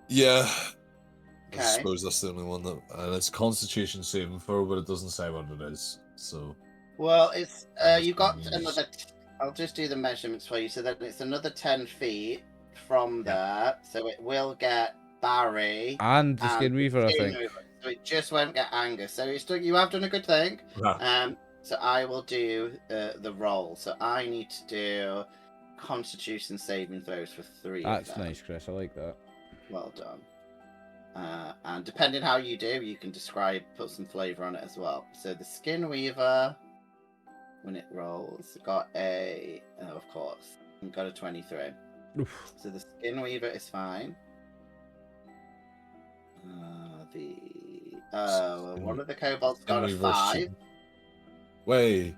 Yeah. I Okay. suppose that's the only one that, and it's Constitution saving throw, but it doesn't say what it is. So Well, it's That's you got nice. another. I'll just do the measurements for you. So then it's another 10 feet from there. So it will get Barry And the Skin Weaver, I Skin think. Weaver. So it just won't get Angus. So it's still, you have done a good thing. yeah. So I will do the roll. So I need to do Constitution saving throws for 3 of That's them. nice, Chris. I like that. Well done. And depending how you do, you can put some flavour on it as well. So the Skin Weaver, when it rolls, got of course, got a 23. Oof. So the Skin Weaver is fine. One of the kobolds got a 5. Way.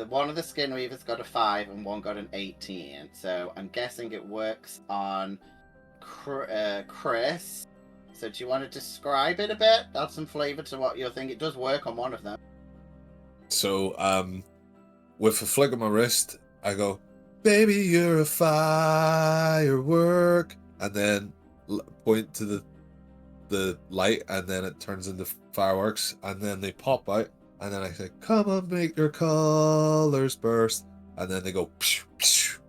One of the Skin Weavers got a 5 and one got an 18. So I'm guessing it works on Chris. So do you want to describe it a bit? Add some flavour to what you're thinking. It does work on one of them. So, with a flick of my wrist, I go, "Baby, you're a firework," and then point to the light, and then it turns into fireworks, and then they pop out, and then I say, "Come on, make your colors burst," and then they go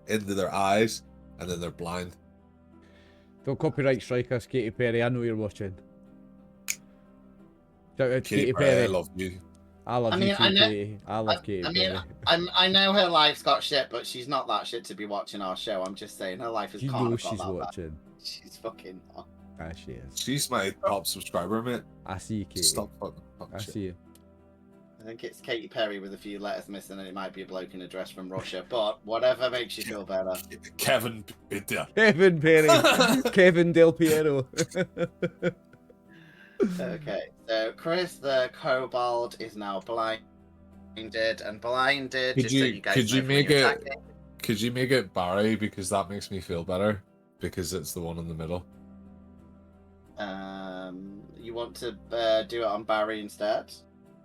into their eyes, and then they're blind. Don't copyright strike us, Katy Perry. I know you're watching. Shout out to Katy Katy Perry, Perry. I love you. I love you too, Katy. I love Katy Perry. I know her life's got shit, but she's not that shit to be watching our show. I'm just saying her life is You kind know of got she's that watching. bad. She's fucking. Ah, she is. She's my top subscriber, mate. I see you, Katy. Stop fucking I shit. see you. I think it's Katy Perry with a few letters missing, and it might be a bloke in a dress from Russia. But whatever makes you feel better. Kevin Peter. Kevin Perry. Kevin Del Piero. Okay, so Chris the Kobold is now blinded, and blinded. Could just so you you guys could know you from make your it attacking. could you make it Barry, because that makes me feel better, because it's the one in the middle. You want to do it on Barry instead?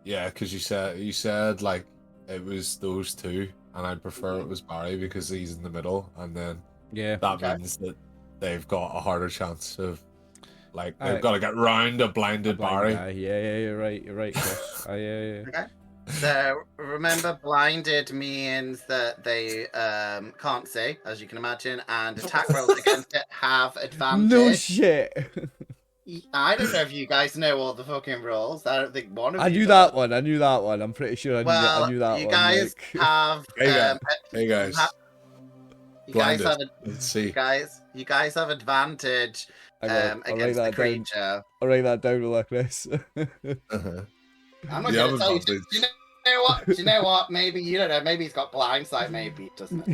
Yeah, because you said like it was those two, and I'd prefer it was Barry because he's in the middle, and then Yeah. that Okay. means that they've got a harder chance of, like, they've Alright. got to get round a blinded Blind Barry. guy. Yeah, you're right. You're right, Chris. Yeah. Okay. So remember, blinded means that they can't see, as you can imagine, and attack rolls against it have advantage. No shit. I don't know if you guys know all the fucking rules. I don't think one of I you knew does. that one. I knew that one. I'm pretty sure I Well, knew that you one. guys like... have. Hey guys, You guys blinded. have. Let's see. You guys have advantage Hang on, I'll write against the that down. creature. I'll write that down like this. Uh-huh. I'm not You going have to tell you. advantage. Do you know what? Do you know what? Maybe you don't know. Maybe he's got blind sight. Maybe he doesn't.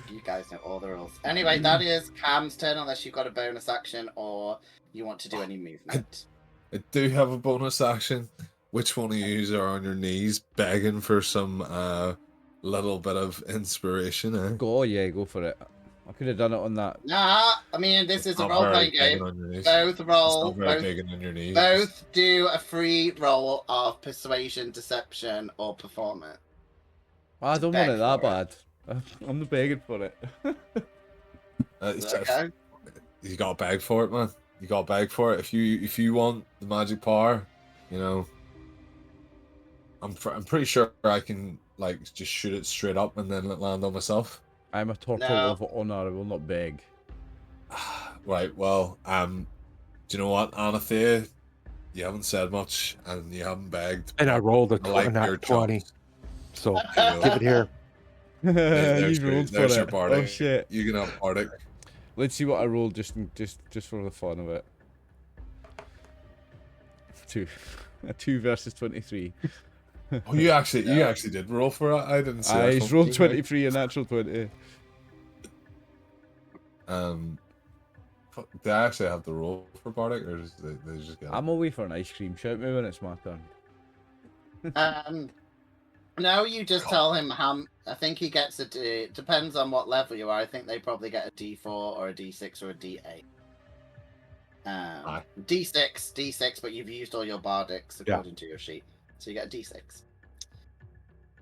You guys know all the rules. Anyway, that is Cam's turn, unless you've got a bonus action or you want to do any movement. I do have a bonus action. Which one of you are on your knees begging for some little bit of inspiration, eh? Go for it. I could have done it on that. Nah, I mean, this is a Not role-playing very begging game. on your knees. Both roll. It's not very begging on your knees. Both do a free roll of persuasion, deception, or performance. I don't beg want it that for bad. I'm not begging for it. Is that okay? You gotta beg for it, man. You gotta beg for it. If you want the magic power, you know, I'm pretty sure I can, like, just shoot it straight up and then let land on myself. I'm a turtle No. of honor. I will not beg. Right. Well, do you know what, Anathenna? You haven't said much and you haven't begged. And I rolled a I like your 20. jumps. So You know, give it here. there's you rolled for your it. bardic. Oh shit. You can have bardic. Let's see what I rolled just for the fun of it. 2. A 2 versus 23. Oh, you actually did roll for it. I didn't see. that He's come rolled through. 23, a natural 20. Do I actually have the roll for bardic, or just they just get it? I'm away for an ice cream. Shout me when it's my turn. No, you just tell him how. I think he gets a D. Depends on what level you are. I think they probably get a D4 or a D6 or a D8. D6, but you've used all your bardics according to your sheet, so you get a D6.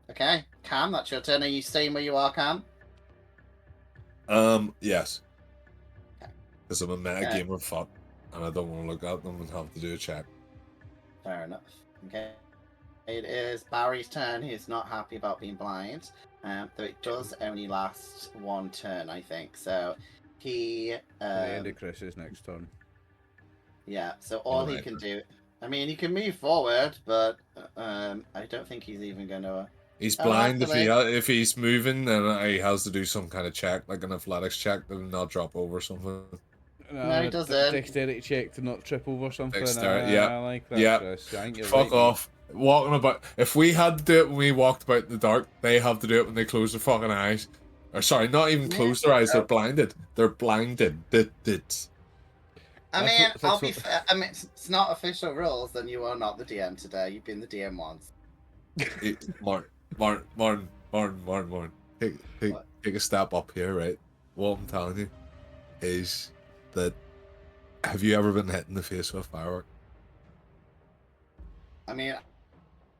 Okay, Cam, that's your turn. Are you staying where you are, Cam? Yes. Okay. Because I'm a metagamer fuck, and I don't want to look at them and have to do a check. Fair enough. Okay. It is Barry's turn. He's not happy about being blind. Though it does only last one turn, I think. So he. The end of Chris's next turn. Yeah, so all he can do. I mean, he can move forward, but I don't think he's even going to. He's blind if he's moving, then he has to do some kind of check, like an athletics check, and not drop over something. No, he doesn't. Dexterity check to not trip over something. Dexterity, I like that. Yeah. Chris. I think you're Fuck right, off. Walking about. If we had to do it when we walked about in the dark, they have to do it when they close their fucking eyes. Or sorry, not even close their eyes. They're blinded. They're blinded. I mean, I'll be fair. I mean, it's not official rules, then you are not the DM today. You've been the DM once. Martin. Take a step up here, right? What I'm telling you is that have you ever been hit in the face with a firework? I mean,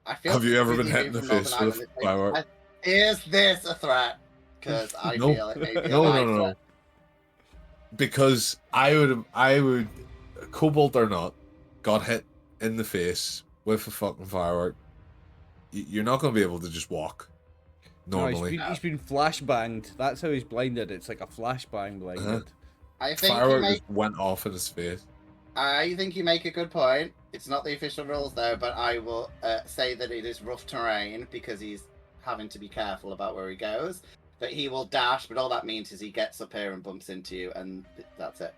I feel. Have you ever been hit in the face with a firework? Is this a threat? Because I feel it may be No. Because I would, kobold or not, got hit in the face with a fucking firework. You're not going to be able to just walk normally. No, he's been flashbanged. That's how he's blinded. It's like a flashbang blinded. I think firework just went off in his face. I think you make a good point. It's not the official rules though, but I will say that it is rough terrain because he's having to be careful about where he goes. But he will dash, but all that means is he gets up here and bumps into you, and that's it.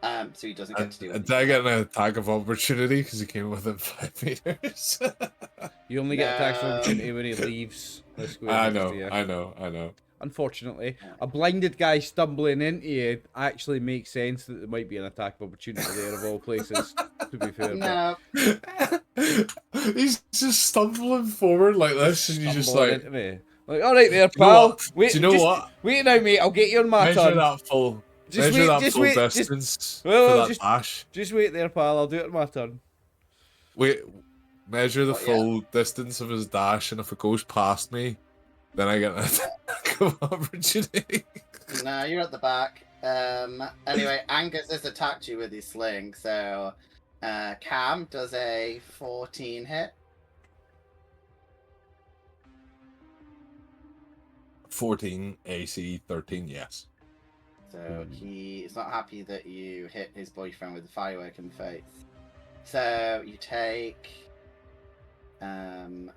So he doesn't get to do it. Did I get an attack of opportunity because he came within 5 meters? You only get attacks of opportunity when he leaves. I know. Unfortunately, a blinded guy stumbling into you actually makes sense that there might be an attack of opportunity there of all places, to be fair. No. He's just stumbling forward like this, and you just like... into me. Like, all right there, pal. Wait, do you know what? Wait now, mate. I'll get you on my turn. Measure that full distance for that dash. Just wait there, pal. I'll do it on my turn. Wait, measure the full distance of his dash, and if it goes past me, then I get an attack of opportunity. No, you're at the back. Anyway, Angus has attacked you with his sling, so Cam does a 14 hit. 14 AC, 13, yes. So he's not happy that you hit his boyfriend with the firework in the face. So you take 5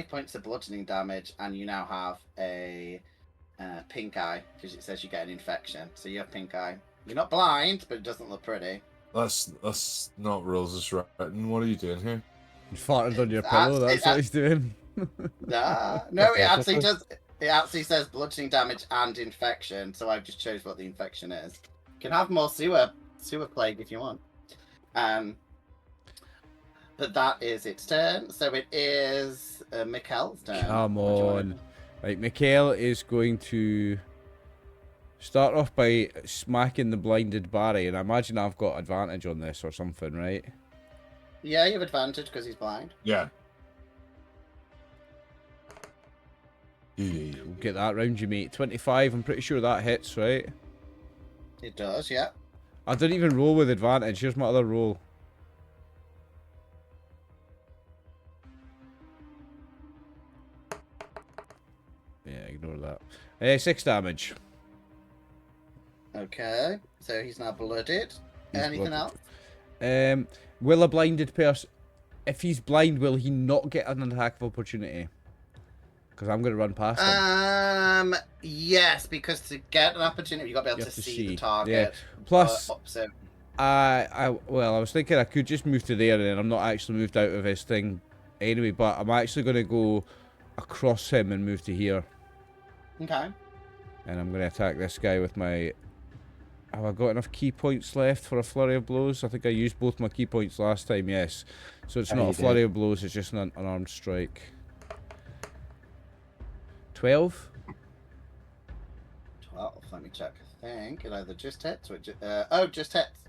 points of bludgeoning damage, and you now have a pink eye because it says you get an infection. So you have pink eye. You're not blind, but it doesn't look pretty. That's not rules as written. What are you doing here? You farted on your pillow. That's what he's doing. Nah, no, it actually does. It actually says bludgeoning damage and infection, so I've just chose what the infection is. You can have more sewer plague if you want. But that is its turn. So it is Mikkel's turn. Come on. Right, Mikkel is going to start off by smacking the blinded Barry, and I imagine I've got advantage on this or something, right? Yeah, you have advantage because he's blind. Yeah. We'll get that round you, mate. 25, I'm pretty sure that hits, right? It does, yeah. I didn't even roll with advantage. Here's my other roll. Yeah, ignore that. 6 damage. Okay, so he's now blooded. Anything else? Will a blinded person... If he's blind, will he not get an attack of opportunity? Because I'm going to run past him. Yes, because to get an opportunity, you've got to be able to see the target. Yeah. Plus, I was thinking I could just move to there, and then I'm not actually moved out of his thing anyway, but I'm actually going to go across him and move to here. Okay. And I'm going to attack this guy with my... Have I got enough key points left for a flurry of blows? I think I used both my key points last time, yes. So it's not a flurry of blows, it's just an unarmed strike. 12. 12. Let me check. I think it either just hits or just hits.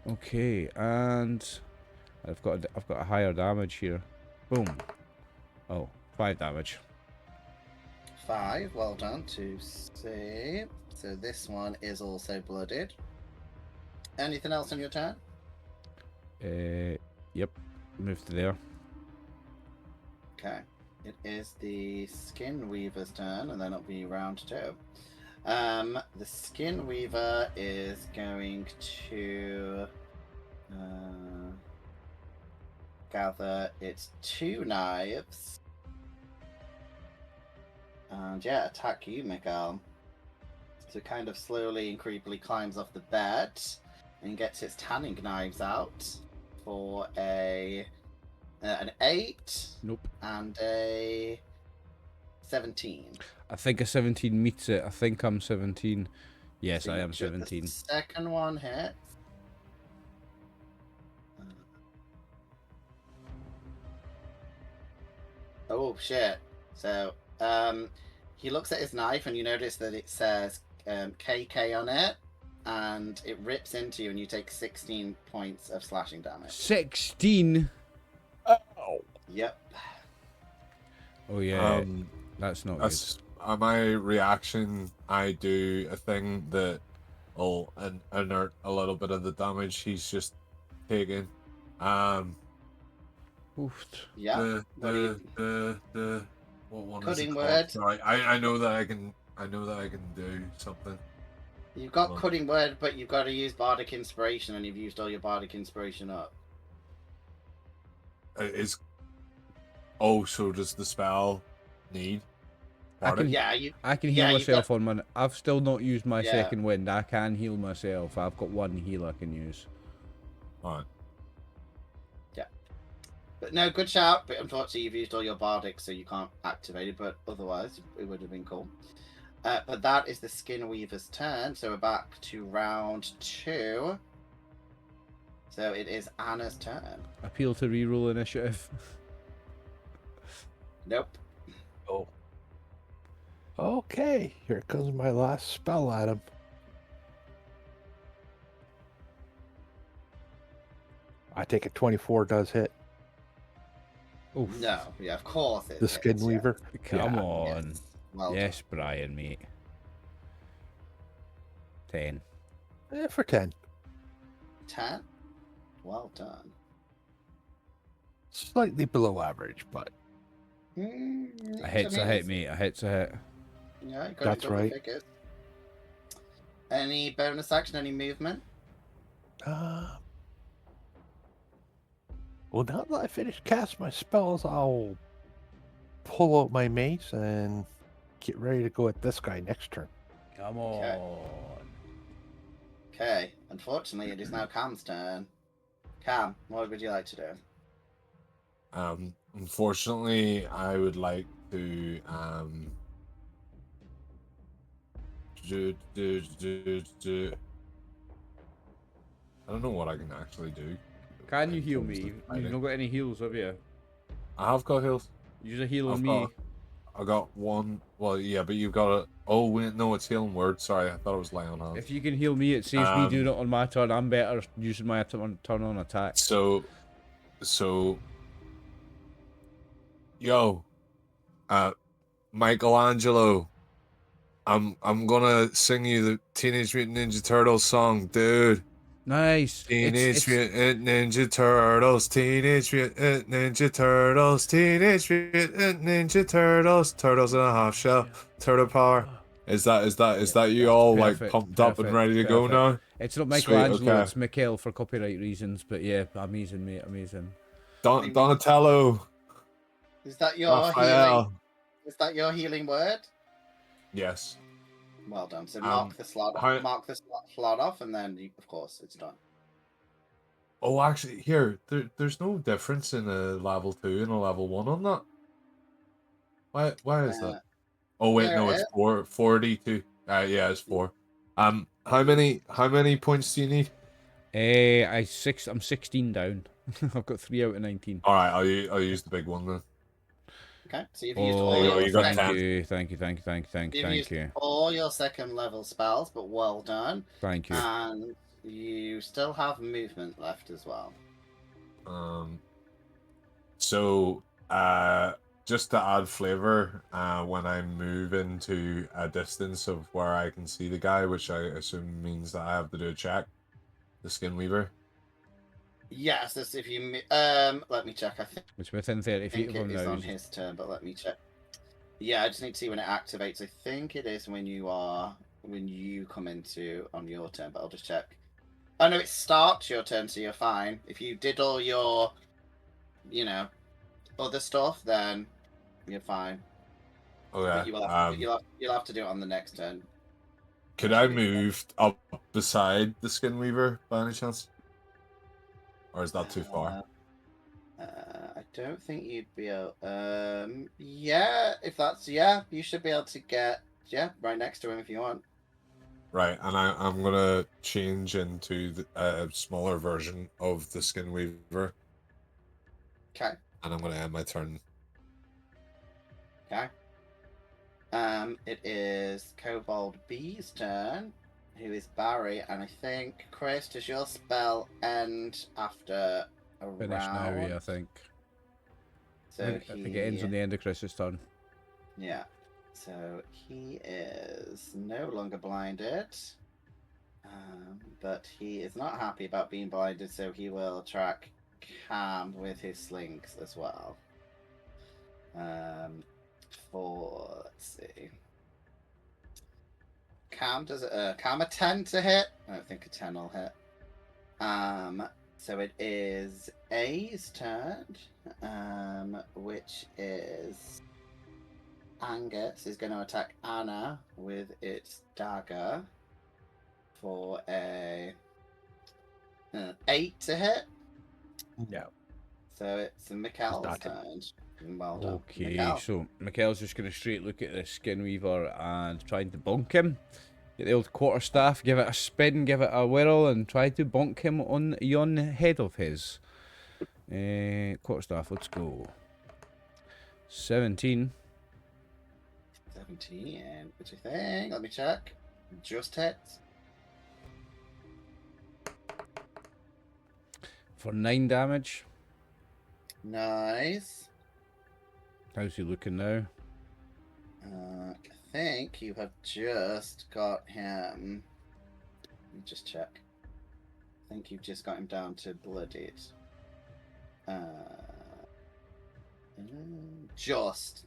Okay, and I've got a higher damage here. Boom. Oh, 5 damage. 5. Well done. To save. So this one is also blooded. Anything else on your turn? Yep. Move to there. Okay. It is the Skin Weaver's turn, and then it'll be round 2. The Skin Weaver is going to gather its 2 knives and attack you, Mikael. So it kind of slowly and creepily climbs off the bed and gets its tanning knives out for an 8. Nope. And a 17. I think a 17 meets it. I think I'm 17. Yes, So I you am should- 17. The second one hits. Oh shit! So he looks at his knife, and you notice that it says KK on it, and it rips into you, and you take 16 points of slashing damage. 16. Yep. Oh yeah, that's not That's my reaction. I do a thing that will inert a little bit of the damage he's just taken. good. Oof. Yeah. What one Cutting is it word. called? Sorry, I know that I can do something. You've got Hold on. cutting word, but you've got to use bardic inspiration, and you've used all your bardic inspiration up. Is so does the spell need? I can, Yeah, you. I can Yeah, heal you've myself on my. I've still not used my Yeah. second wind. I can heal myself. I've got 1 heal I can use. Alright. But no, good shout. But unfortunately, you've used all your bardic, so you can't activate it. But otherwise, it would have been cool. But that is the Skin Weaver's turn. So we're back to round 2. So it is Anna's turn. Appeal to reroll initiative. Nope. Oh. Okay, here comes my last spell at him. I take it 24 does hit. Oof. No. Yeah, of course it The is, Skin yeah. Weaver. Come Yeah. on. Yes. Well Yes, Brian, mate. 10. For 10. 10. Well done. Slightly below average, but A hit's a hit, mate. A hit's a hit. Yeah, got That's it double right. figures. Any bonus action? Any movement? well, now that I finished cast my spells, I'll pull out my mace and get ready to go at this guy next turn. Come on. Okay. Okay. Unfortunately, it is now Cam's turn. Cam, what would you like to do? Unfortunately, I would like to I don't know what I can actually do. Can you in heal terms me? of You've fighting. not got any heals, have you? I have got heals. Use a heal on I've me. I got one. Well, yeah, but you've got a. Oh, wait, no, it's healing word. Sorry, I thought it was lay on hands. If you can heal me, it saves me doing Um, it on my turn. I'm better using my turn on attack. So, yo, Michelangelo, I'm gonna sing you the Teenage Mutant Ninja Turtles song, dude. Nice. Teenage Mutant Ninja Turtles, Teenage Mutant Ninja Turtles, Teenage Mutant Ninja Turtles, Turtles in a half shell, Turtle Power. Is that you all like perfect, pumped up and perfect, ready to go perfect. now? It's not Sweet, Michelangelo, okay. it's Mikhail for copyright reasons. But yeah, amazing, mate, amazing. Donatello, Is that your healing? Raphael. Is that your healing word? Yes. Well done. So mark the slot. Mark the slot off, and then of course it's done. Oh, actually, here, there's no difference in a level 2 and a level 1 on that. Why is that? Oh wait, no, it's 42. Yeah, it's 4. How many points do you need? I'm 16 down. I've got 3 out of 19. All right, I'll use the big one then. Okay, so you've used all you go, your you got thank 10. you, thank you, thank you, thank you, thank you, You've thank used you, all your second level spells, but well done. thank you. And you still have movement left as well. So, just to add flavor, when I move into a distance of where I can see the guy, which I assume means that I have to do a check, the skin weaver. Yes, that's if you let me check. I It's within 30 feet think of it him is now. on his turn, but let me check. Yeah, I just need to see when it activates. I think it is when you come into on your turn, but I'll just check. Oh no, it starts your turn, so you're fine. If you did all your, other stuff, then you're fine. Okay. But you'll have to do it on the next turn. Could I move up beside the skin weaver by any chance? Or is that too far? I don't think you'd be able. Yeah, you should be able to get right next to him if you want. Right, and I'm gonna change into a smaller version of the skin weaver. Okay. And I'm gonna end my turn. Okay. It is Kobold B's turn, who is Barry, and I think Chris, does your spell end after a Finish now, round? yeah, I think. So I think it ends on the end of Chris's turn. Yeah. So he is no longer blinded. But he is not happy about being blinded, so he will track Cam with his slings as well. Let's see. Cam does Cam a 10 to hit? I don't think a 10 will hit. So it is A's turn, which is Angus is going to attack Anna with its dagger for a 8 to hit. No. So it's Mikkel's not hit. turn. Well done. Okay, Mikkel. so Mikkel's just going to straight look at the skin weaver and trying to bonk him. Get the old quarterstaff, give it a spin, give it a whirl, and try to bonk him on yon head of his. Quarterstaff, let's go. 17. 17. What do you think? Let me check. Just hits. For 9 damage. Nice. How's he looking now? I think you have just got him. Let me just check. I think you've just got him down to bloodied. Just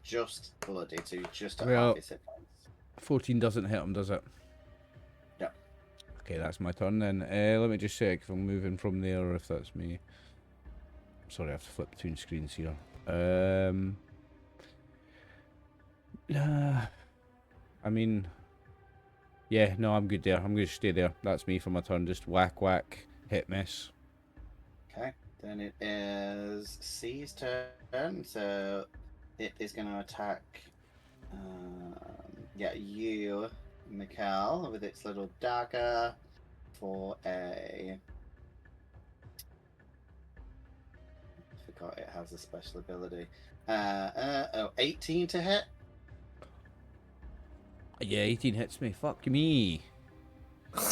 bloodied. So just at half his hit points. 14 doesn't hit him, does it? Yep. Okay, that's my turn then. Let me just check if I'm moving from there or if that's me. Sorry, I have to flip between screens here. I mean, yeah, no, I'm good there. I'm going to stay there. That's me for my turn. Just whack, whack, hit, miss. Okay, then it is C's turn. So it is going to attack. You, Mikkel, with its little dagger for a. I forgot it has a special ability. 18 to hit. Yeah, 18 hits me. Fuck me. Okay,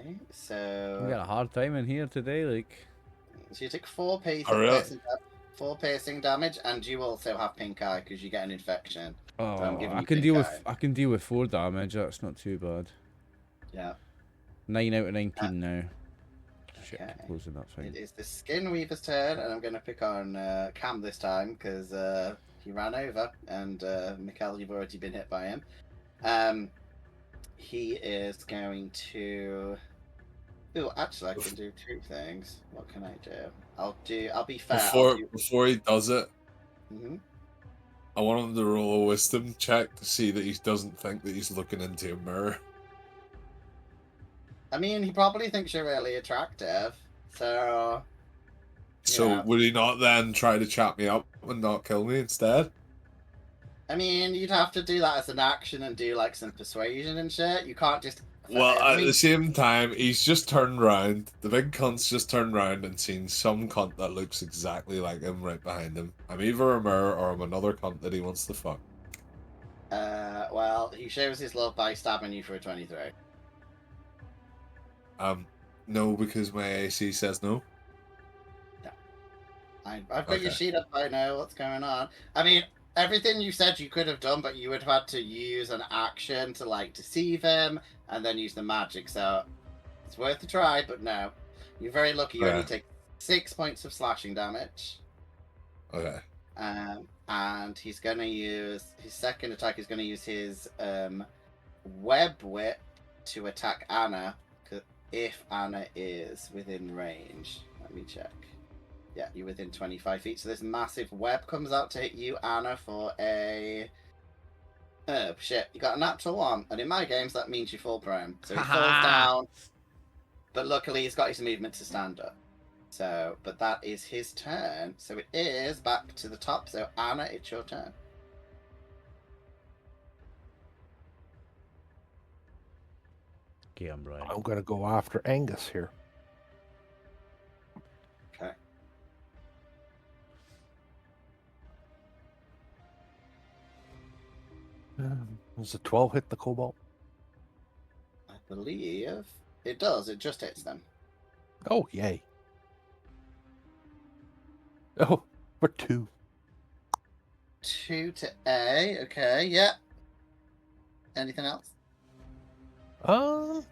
We so got a hard time in here today, like. you take 4 really? piercing damage, and you also have pink eye because you get an infection. Oh, So I'm giving I you can pink deal eye. with 4 damage. That's not too bad. Yeah. 9 out of 19 now. Shit, Okay. closing that thing. It is the Skin Weaver's turn, and I'm going to pick on Cam this time because he ran over, and Mikkel, you've already been hit by him. He is going to. Oh, actually, I can do 2 things. What can I do? I'll be fair. Before he does it, Mm-hmm. I want him to roll a wisdom check to see that he doesn't think that he's looking into a mirror. I mean, he probably thinks you're really attractive, so. So Yeah. would he not then try to chat me up and not kill me instead? I mean, you'd have to do that as an action and do like some persuasion and shit. You can't just Well, I at the mean, same time, he's just turned round. The big cunt's just turned round and seen some cunt that looks exactly like him right behind him. I'm either a mirror or I'm another cunt that he wants to fuck. well, he shows his love by stabbing you for a 23. No, because my AC says no. I've got your Okay. sheet up. I know what's going on. I mean, everything you said you could have done, but you would have had to use an action to like deceive him, and then use the magic. So it's worth a try. But no, you're very lucky. You only Okay. take 6 points of slashing damage. Okay. And he's gonna use his second attack. Is gonna use his web whip to attack Anna. If Anna is within range, let me check. Yeah, you're within 25 feet. So this massive web comes out to hit you, Anna, for a... Oh, shit. You got a natural one. And in my games, that means you fall prone. So he falls down. But luckily, he's got his movement to stand up. So, but that is his turn. So it is back to the top. So, Anna, it's your turn. Okay, I'm right. I'm gonna go after Angus here. Okay. Does the 12 hit the kobold? I believe it does. It just hits them. Oh, yay. Oh, for 2. 2 to A. Okay, yeah. Anything else? Do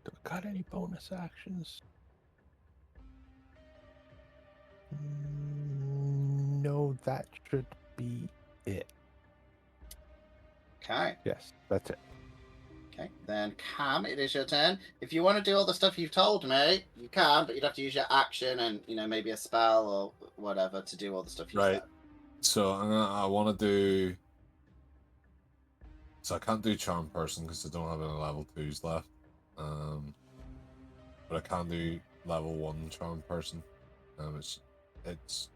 I got any bonus actions? No, that should be it. Okay. Yes, that's it. Okay, then Cam, it is your turn. If you want to do all the stuff you've told me, you can, but you'd have to use your action and, you know, maybe a spell or whatever to do all the stuff you Right. said. So I want to do. So I can't do charm person because I don't have any level 2s left. But I can do level 1 charm person. It's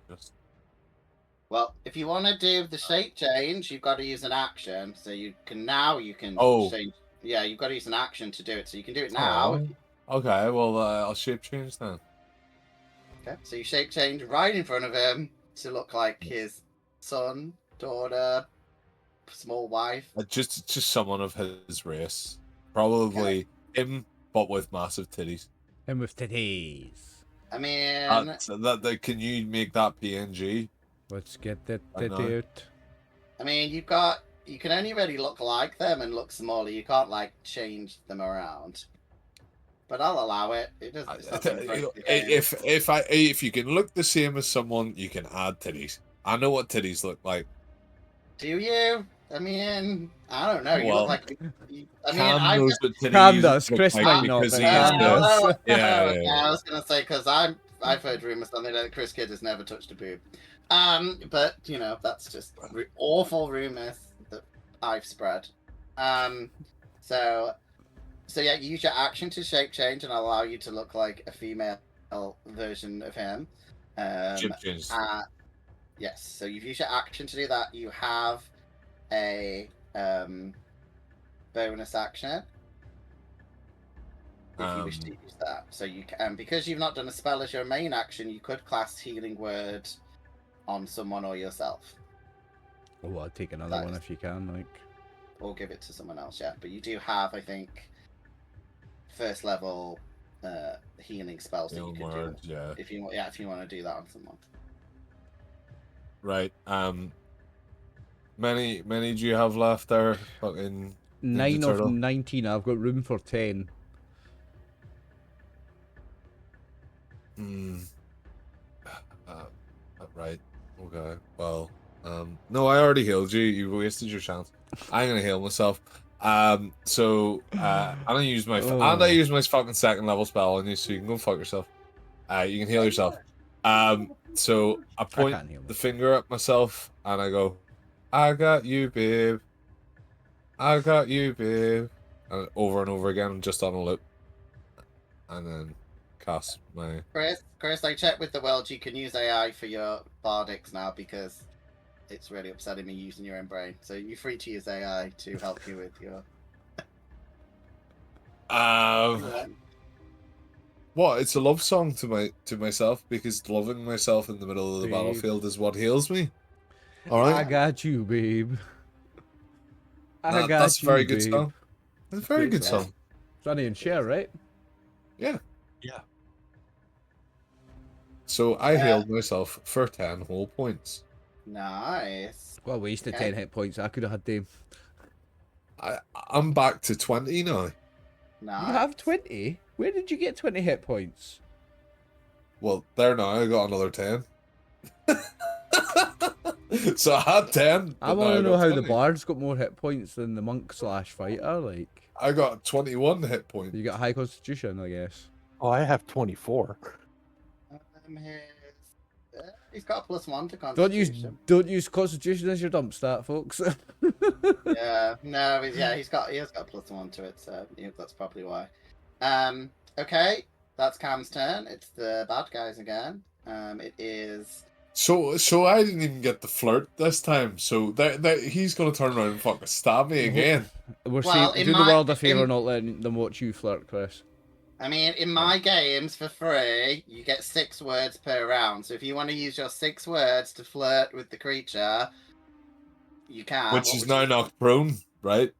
just. Well, if you want to do the shape change, you've got to use an action. So you can Oh. change. Yeah, you've got to use an action to do it. So you can do it now. Oh, okay, well, I'll shape change then. Okay, so you shape change right in front of him to look like his son, daughter, small wife. Just someone of his race. Probably him, but with massive titties. Him with titties. I mean, That can you make that PNG? Let's get that I know. titty out. I mean, you can only really look like them and look smaller. You can't like change them around. But I'll allow it. It doesn't. It's not gonna break the game. If you can look the same as someone, you can add titties. I know what titties look like. Do you? I mean, I don't know. You Well, look like. I mean, Cam I knows what titties Cam does. look Chris like might not, because but he Cam is does. the- Yeah, okay, yeah. I was gonna say because I've heard rumors something that Chris Kidd has never touched a boob. But you know that's just awful rumors that I've spread. So yeah, use your action to shape change and allow you to look like a female version of him. Shape change. Yes. So you've used your action to do that. You have a bonus action if you wish to use that. So you can, because you've not done a spell as your main action, you could cast Healing Word on someone or yourself, Oh, I'll take another one if you can, like. or give it to someone else. Yeah, but you do have, I think, first level healing spells that you Healing can word, do. yeah. If you want to do that on someone. Right. Many do you have left there? Fucking 9 Ninja of Turtle? 19. I've got room for 10. Right. Okay. Well. No, I already healed you. You wasted your chance. I'm gonna heal myself. So I'm gonna use my and I use my fucking second level spell on you, so you can go fuck yourself. You can heal yourself. So I point can't heal the finger at myself and I go, "I got you, babe. I got you, babe," and over again, just on a loop, and then cast my. Chris, I checked with the world. You can use AI for your bardics now because it's really upsetting me using your own brain. So you're free to use AI to help you with your. What? It's a love song to myself because loving myself in the middle of the Babe. battlefield is what heals me. All I right, got you, babe. I got that's a you, very good babe. song. It's a very good Yeah. song. Sonny and Cher, right? Yeah. Yeah. So I healed myself for 10 whole points. Nice. What a waste of Okay. 10 hit points. I could have had them. I'm back to 20 now. Nice. You have 20? Where did you get 20 hit points? Well, there now, I got another 10. So I had 10. I but want now to know got how the 20. bard's got more hit points than the monk / fighter. Like, I got 21 hit points. you got a high constitution, I guess. Oh, I have 24. He's got a +1 to Don't use Constitution. constitution as your dump stat, folks. Yeah, no, he has got a +1 to it, so yeah, that's probably why. Okay, that's Cam's turn. It's the bad guys again. It is. So I didn't even get the flirt this time. So that he's gonna turn around and fucking stab me again. We're Well, saying, in do the my- world a favour in- not letting them watch you flirt, Chris. I mean, in my games for free, you get 6 words per round. So if you want to use your 6 words to flirt with the creature, you can. Which What is would now you- knocked prone, right?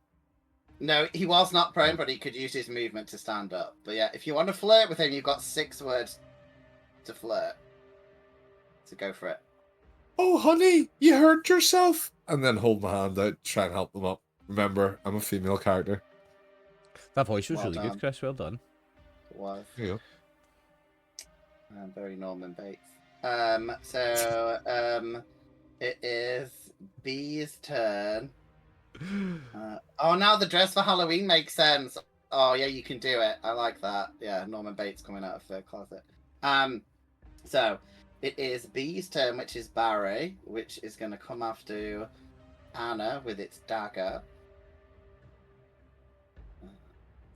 No, he was not prone, but he could use his movement to stand up. But yeah, if you want to flirt with him, you've got 6 words to flirt. So go for it. Oh, honey, you hurt yourself. And then hold my hand out, try and help them up. Remember, I'm a female character. That voice was Well really done. good, Chris. Well done. It was. There you Very Norman Bates. It is Bee's turn. Oh, now the dress for Halloween makes sense. Oh, yeah, you can do it. I like that. Yeah, Norman Bates coming out of the closet. So it is Bee's turn, which is Barry, which is going to come after Anna with its dagger.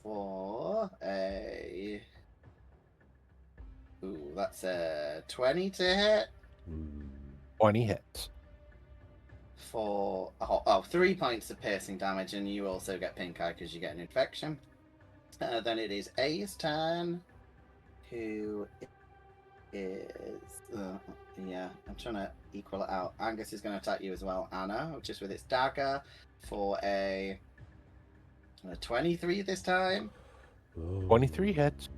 For a... Ooh, that's a 20 to hit. 20 hits. For 3 points of piercing damage, and you also get pink eye because you get an infection. Then it is A's turn, who is yeah, I'm trying to equal it out. Angus is going to attack you as well, Anna, just with its dagger for a 23 this time. 23 hits.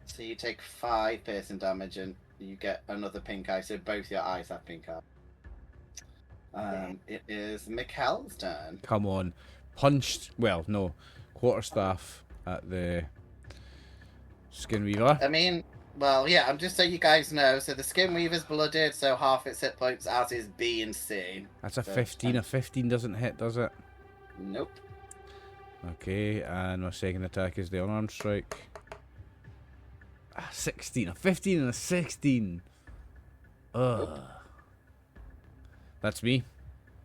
So you take 5 piercing damage, and you get another pink eye. So both your eyes have pink eye. It is Mikkel's turn. Come on. Punched, well, no, quarterstaff at the Skin Weaver. I mean, well, yeah, I'm just so you guys know. So the Skin Weaver's blooded, so half its hit points, as is B and C. That's a So, 15. A 15 doesn't hit, does it? Nope. Okay, and my second attack is the unarmed strike. 16. A 15 and a 16. Ugh. That's me.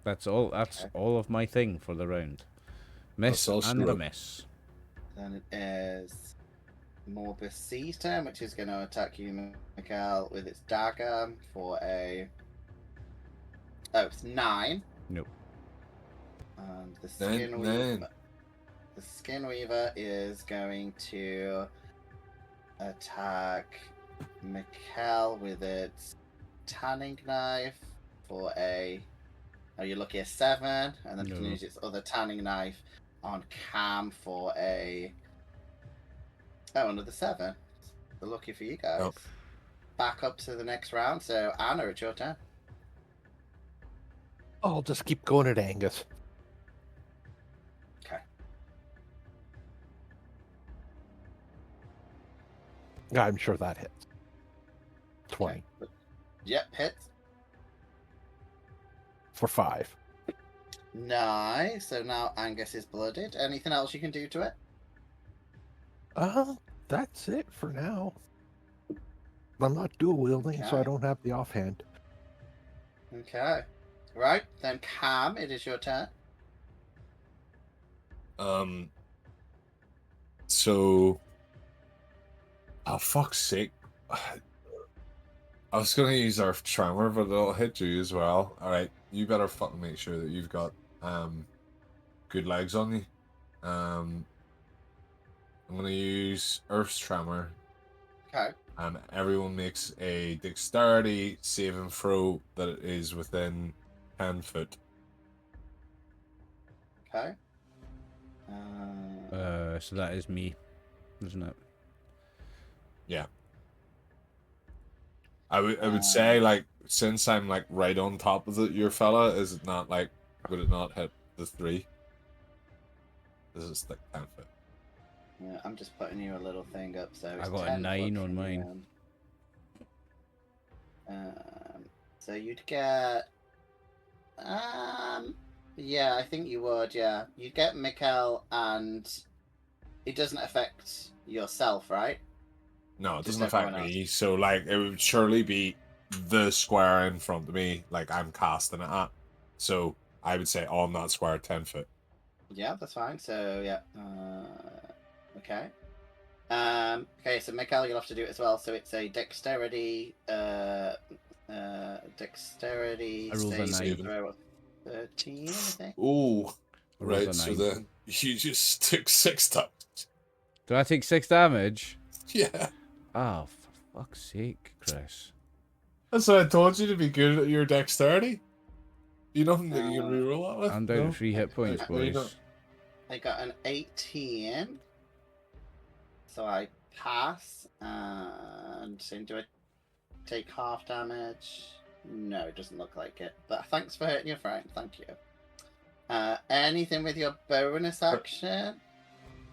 That's all. That's all of my thing for the round. Miss That's all and a true. miss. Then it is Morbus C's turn, which is going to attack you, Mikkel, with its dagger for a... Oh, it's 9. Nope. And the Nine, Skin nine. Weaver... The Skin Weaver is going to attack Mikkel with its tanning knife for a... Oh, you're lucky, a 7. And then it can No. use its other tanning knife on Cam for a... Oh, another 7. So lucky for you guys. Nope. Back up to the next round. So, Anna, it's your turn. I'll just keep going at Angus. Okay. I'm sure that hits. 20 Okay. Yep, hits. for 5. Nice. So now Angus is blooded. Anything else you can do to it? That's it for now. I'm not dual wielding, so I Okay. don't have the offhand. Okay. Right. Then Cam, it is your turn. So, oh fuck's sake! I was gonna use our tremor, but it'll hit you as well. All right, you better fucking make sure that you've got good legs on you. I'm gonna use Earth's Tremor, Okay. and everyone makes a dexterity saving throw that is within 10 foot. Okay. So that is me, isn't it? Yeah. I would say, like, since I'm like right on top of your fella, is it not like, would it not hit the 3? This is like 10 foot. Yeah, I'm just putting you a little thing up, so it's I got a 10 9 foot on from mine. you. So you'd get. Yeah, I think you would. Yeah, you'd get Mikkel, and it doesn't affect yourself, right? No, it Just doesn't affect everyone me. So like, it would surely be the square in front of me, like I'm casting it at. So I would say on that square, 10 foot. Yeah, that's fine. So yeah. Okay. Okay, so Mikkel, you'll have to do it as well. So it's a dexterity. Dexterity I rolled a saving 9. throw of 13, I think. Ooh, I rolled a right. So 9. then you just took 6 times. Do I take 6 damage? Yeah. Oh, for fuck's sake, Chris. That's what I told you, to be good at your dexterity. You nothing that you can reroll that with? I'm down No? to 3 hit points, Like, maybe boys. I got an 18. So I pass, and do I take half damage? No, it doesn't look like it. But thanks for hurting your friend. Thank you. Anything with your bonus action?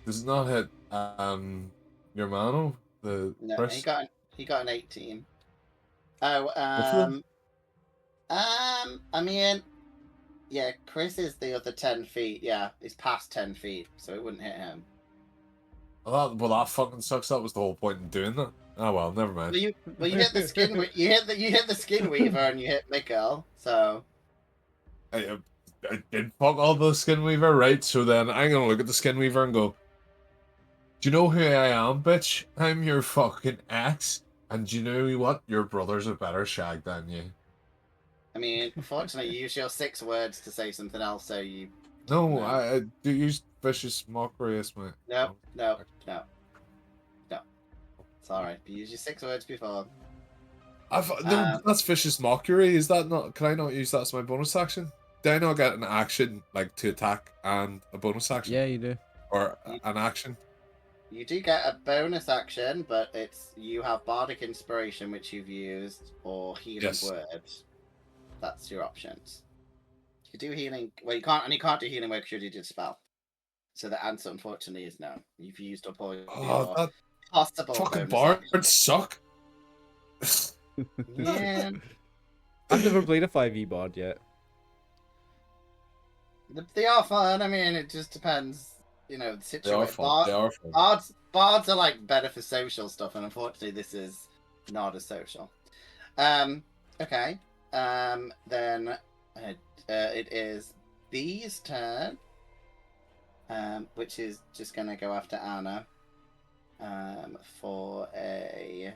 Does it not hit your mano? The No, Chris? he got an 18. Oh, Hopefully. I mean, yeah, Chris is the other 10 feet. Yeah, he's past 10 feet, so it wouldn't hit him. Well, that fucking sucks. That was the whole point in doing that. Oh well, never mind. Well, you hit the skin. You hit the skin weaver, and you hit Mikkel. So I did fuck all the skin weaver, right? So then I'm gonna look at the skin weaver and go, "Do you know who I am, bitch? I'm your fucking ex, and do you know what? Your brother's a better shag than you." I mean, unfortunately, you use your 6 words to say something else, so you. No, No. I do use vicious mockery as my. No. Sorry, you used your 6 words before. No, that's vicious mockery. Is that not? Can I not use that as my bonus action? Did I not get an action like to attack and a bonus action? Yeah, you do. Or an action? You do get a bonus action, but you have bardic inspiration, which you've used, or healing word. That's your options. You do healing. Well, you can't do healing word because you did spell. So the answer, unfortunately, is no. You've used up all your that possible fucking bonus bards suck. Yeah. I've never played a 5e bard yet. They are fun. I mean, it just depends. You know, the They situation. are fun. They are fun. Bards are like better for social stuff, and unfortunately, this is not as social. Okay. Then it is B's turn. Which is just gonna go after Anna. For a.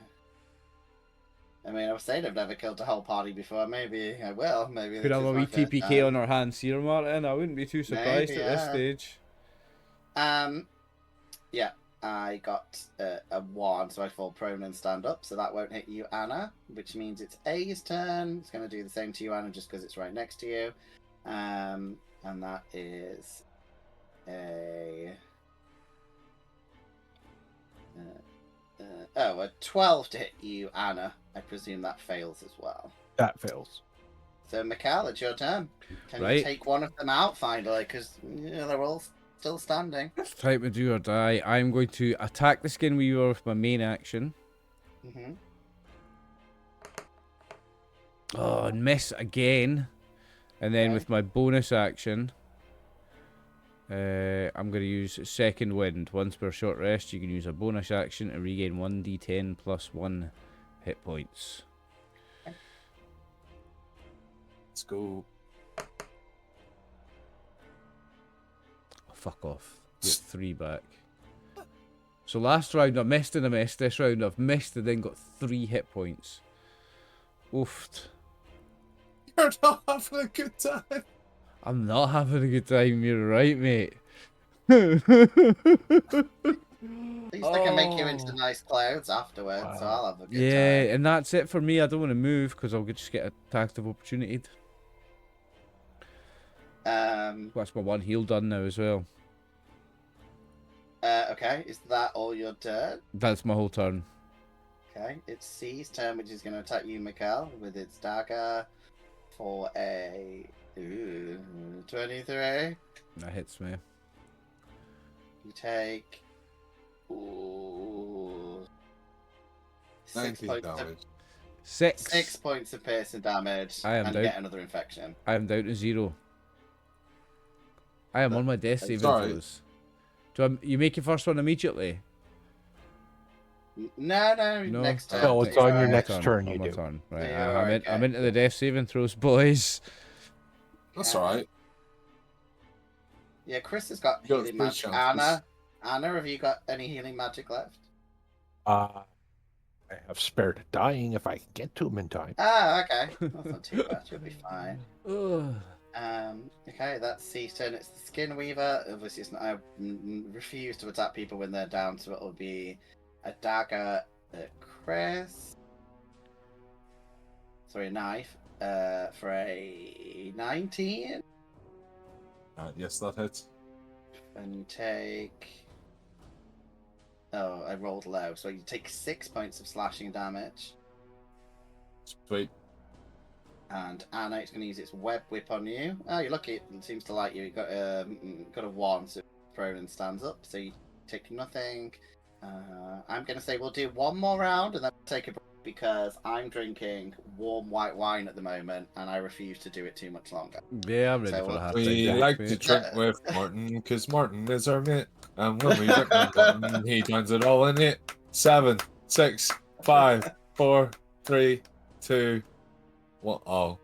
I mean, I was saying I've never killed a whole party before. Maybe I will. Maybe Could this have is a my wee first TPK time. on our hands here, Martin. I wouldn't be too surprised Maybe, at this yeah. stage. Yeah, I got a 1, so I fall prone and stand up, so that won't hit you, Anna, which means it's A's turn. It's going to do the same to you, Anna, just because it's right next to you. And that is a 12 to hit you, Anna. I presume that fails as well. That fails. So, Mikhail, it's your turn. Can you Right. take one of them out, finally? Because they're all still standing. Time to do or die. I'm going to attack the skin weaver with my main action. Mm-hmm. Oh, and miss again. And then Okay. with my bonus action, I'm going to use Second Wind. Once per short rest, you can use a bonus action to regain 1d10 plus 1 hit points. Let's go. Fuck off. Get 3 back. So last round I missed and I missed. This round I've missed and then got 3 hit points. Oofed. You're not having a good time. I'm not having a good time. You're right, mate. At least I can make you into Oh. nice clouds afterwards, so I'll have a good Yeah, time. and that's it for me. I don't want to move because I'll just get attacked of opportunity. That's my one heal done now as well. Okay, is that all your turn? That's my whole turn. Okay, it's C's turn, which is going to attack you, Mikkel, with its dagger for a 23. That hits me. You take 19 damage. 6 points of piercing damage I am and down. get another infection. I am down to 0. I am on my death saving Sorry. throws. You make your first one immediately? No, No, next turn. No, it's on your my next turn on you my do. turn. Right, Yeah, I'm okay. into the death saving throws, boys. That's alright. Yeah, Chris has got You got healing three magic. chances. Anna, have you got any healing magic left? I have spared dying if I can get to him in time. Ah, okay. That's not too bad. You'll be fine. Ugh. Okay, that's C's turn. It's the Skin Weaver. Obviously, it's not, I refuse to attack people when they're down, so it'll be a dagger at Chris. Sorry, a knife. For a 19. Yes, that hits. And you take. Oh, I rolled low, so you take 6 points of slashing damage. Sweet. And Anna is going to use its web whip on you. Oh, you're lucky. It seems to like you. You got a 1, so prone and stands up. So you take nothing. I'm going to say we'll do one more round and then take a break because I'm drinking warm white wine at the moment and I refuse to do it too much longer. Yeah, I'm ready So for a half We time. like to drink with Martin because Martin is our mate. And when we drink with Martin, he turns it all in it. 7, 6, 5, 4, 3, 2, 1. Oh.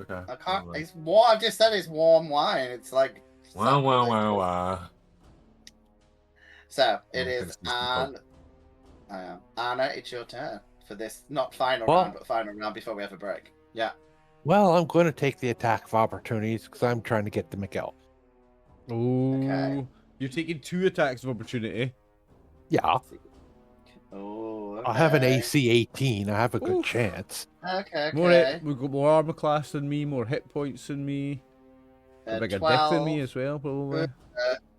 Okay. I can't. It's warm. I've just said it's warm wine. It's like. Wow. So it is Consistent Anna, it's your turn for this not final Well- round, but final round before we have a break. Yeah. Well, I'm going to take the attack of opportunities because I'm trying to get to Miguel. Oh, Okay. you're taking 2 attacks of opportunity. Yeah, Oh. I have an okay. AC 18. I have a good Oof. chance. Okay. We've got more armor class than me, more hit points than me, a bigger death than me as well, probably.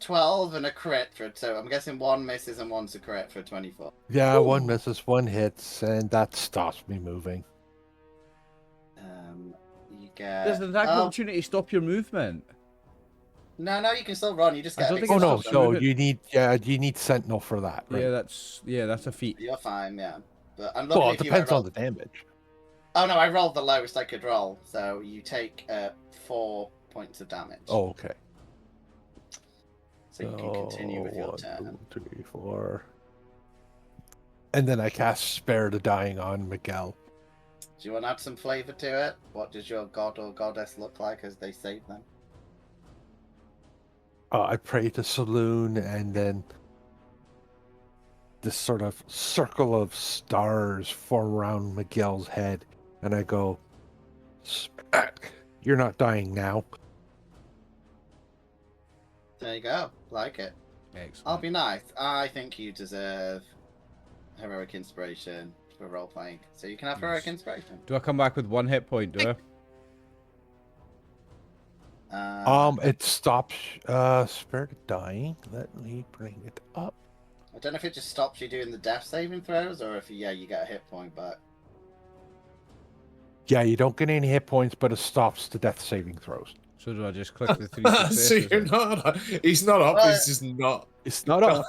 12 and a crit for so I'm guessing one misses and one's a crit for 24. Yeah, Ooh. one misses, one hits, and that stops me moving. You get. Does the attack of opportunity stop your movement? No, you can still run. You just I get. don't a think big it's Oh no, stops stop. no, moving. you need Sentinel for that, right? Yeah, that's a feat. You're fine. Yeah, but I'm looking Well, it if you depends on rolled... the damage. Oh no, I rolled the lowest I could roll, so you take 4 points of damage. Oh, okay. So you can continue with your 1, turn. 2, 3, 4. And then I cast Spare the Dying on Miguel. Do you want to add some flavour to it? What does your god or goddess look like as they save them? I pray to Saloon, and then this sort of circle of stars form around Miguel's head, and I go, "You're not dying now." There you go. Like it. Excellent. I'll be nice. I think you deserve heroic inspiration for role playing, so you can have heroic inspiration. Do I come back with 1 hit point, do I? It stops Spare the Dying. Let me bring it up. I don't know if it just stops you doing the death saving throws, or if you get a hit point back. Yeah, you don't get any hit points, but it stops the death saving throws. So do I just click the 3 successes? So you're not. He's not up. Well, He's just not. It's not up,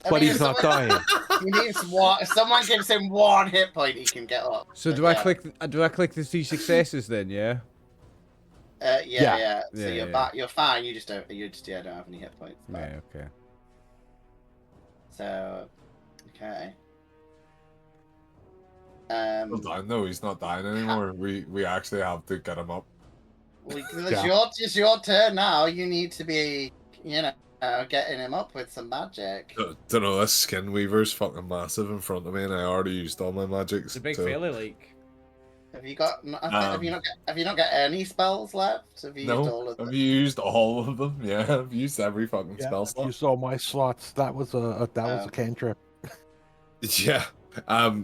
I but mean, he's if not someone- dying. He needs one. If someone gives him 1 hit point, he can get up. So But do I yeah. click? Do I click the 3 successes then? Yeah. Yeah. So Yeah, you're yeah. back. You're fine. You just don't. don't have any hit points. back. Yeah. Okay. So, okay. Well done. No, he's not dying anymore. We actually have to get him up. It's your turn now. You need to be, getting him up with some magic. Don't know. This skin weaver's fucking massive in front of me, and I already used all my magics. It's a big so- fella, like. Have you got? Um, Have you not got any spells left? Have you used No, all of them? have you used all of them? Yeah, I've used every fucking Yeah, spell if slot. you saw my slots. That was a cantrip. Yeah.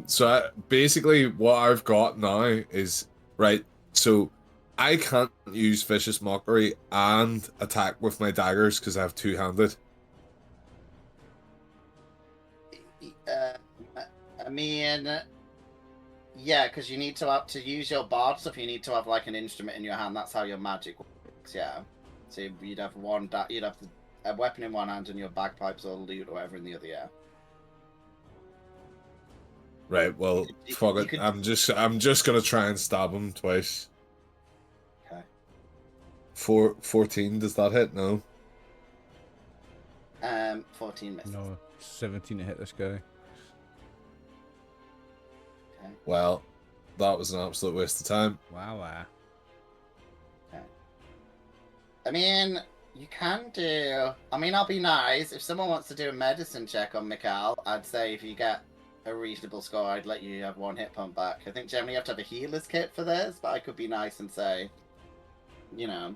So basically, what I've got now is right. So I can't use vicious mockery and attack with my daggers because I have two-handed. I mean, yeah, because you need to use your bard stuff. You need to have like an instrument in your hand. That's how your magic works. Yeah. So you'd have you'd have a weapon in one hand and your bagpipes or lute or whatever in the other. Yeah. Right. Well, fuck it. I'm just gonna try and stab him twice. Okay. 14. Does that hit? No. 14 misses. No, 17 to hit this guy. Okay. Well, that was an absolute waste of time. Wow. Okay. I mean, you can do. I mean, I'll be nice. If someone wants to do a medicine check on Mikhail, I'd say if you get a reasonable score, I'd let you have 1 hit point back. I think generally you have to have a healer's kit for this, but I could be nice and say, you know,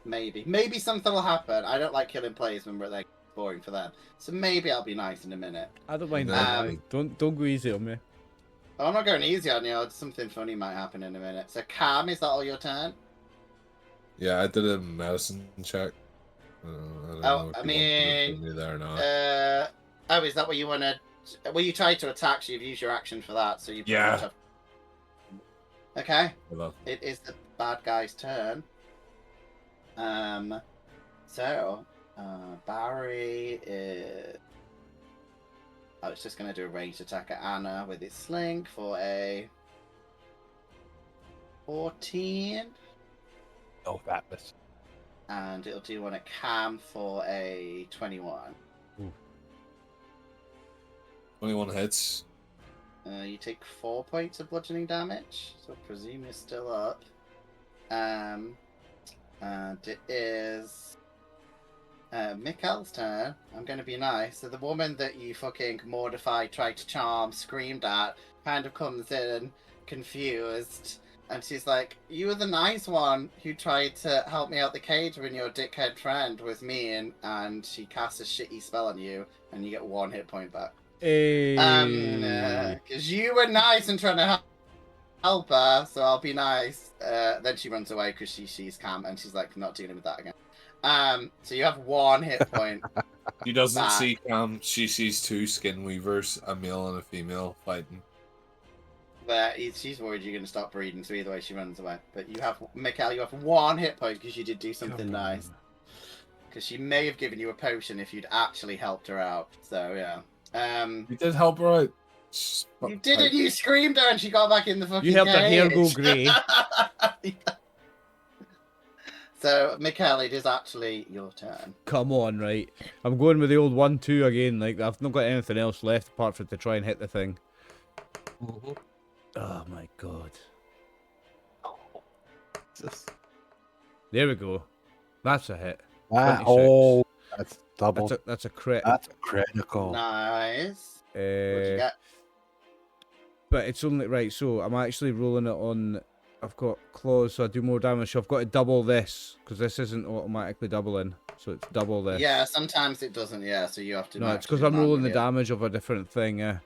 maybe something will happen. I don't like killing players when we're like boring for them, so maybe I'll be nice in a minute. I don't mind No. that. Don't go easy on me. I'm not going easy on you. Something funny might happen in a minute. So Cam, is that all your turn? Yeah, I did a medicine check. I don't know if I you mean, wanted to do there or not. is that what you want to? Well, you tried to attack, so you've used your action for that. So you pretty Yeah. much have... Okay. Hold on. It is the bad guy's turn. Barry is. Oh, it's just going to do a ranged attack at Anna with its sling for a 14. Oh, that miss. And it'll do one at Cam for a 21. 21 hits. You take 4 points of bludgeoning damage, so I presume you're still up. And it is Mikhail's turn. I'm going to be nice. So the woman that you fucking mortified, tried to charm, screamed at, kind of comes in confused. And she's like, you were the nice one who tried to help me out the cage when your dickhead friend was mean. And she casts a shitty spell on you, and you get 1 hit point back. Hey. Because you were nice and trying to help her, so I'll be nice. Then she runs away because she sees Cam, and she's like, not dealing with that again. So you have 1 hit point. She doesn't back. see Cam. She sees 2 skin weavers, a male and a female, fighting. But she's worried you're going to stop breeding, so either way she runs away. But you have, Mikhail, you have 1 hit point because you did do something nice. Because she may have given you a potion if you'd actually helped her out. So, yeah. You did help her out. You didn't. You screamed her and she got back in the fucking You helped her hair go cage. grey. So, Mikhail, it is actually your turn. Come on, right. I'm going with the old 1-2 again. Like, I've not got anything else left apart from to try and hit the thing. Mm-hmm. Oh my god. Just... There we go. That's a hit. Ah, 26. oh, that's double. That's a crit. That's critical. Nice. What'd you get? But it's only right. So I'm actually rolling it on. I've got claws, so I do more damage. So I've got to double this because this isn't automatically doubling. So it's double this. Yeah, sometimes it doesn't. Yeah, so you have to. No, it's because I'm rolling the damage of a different thing. Yeah.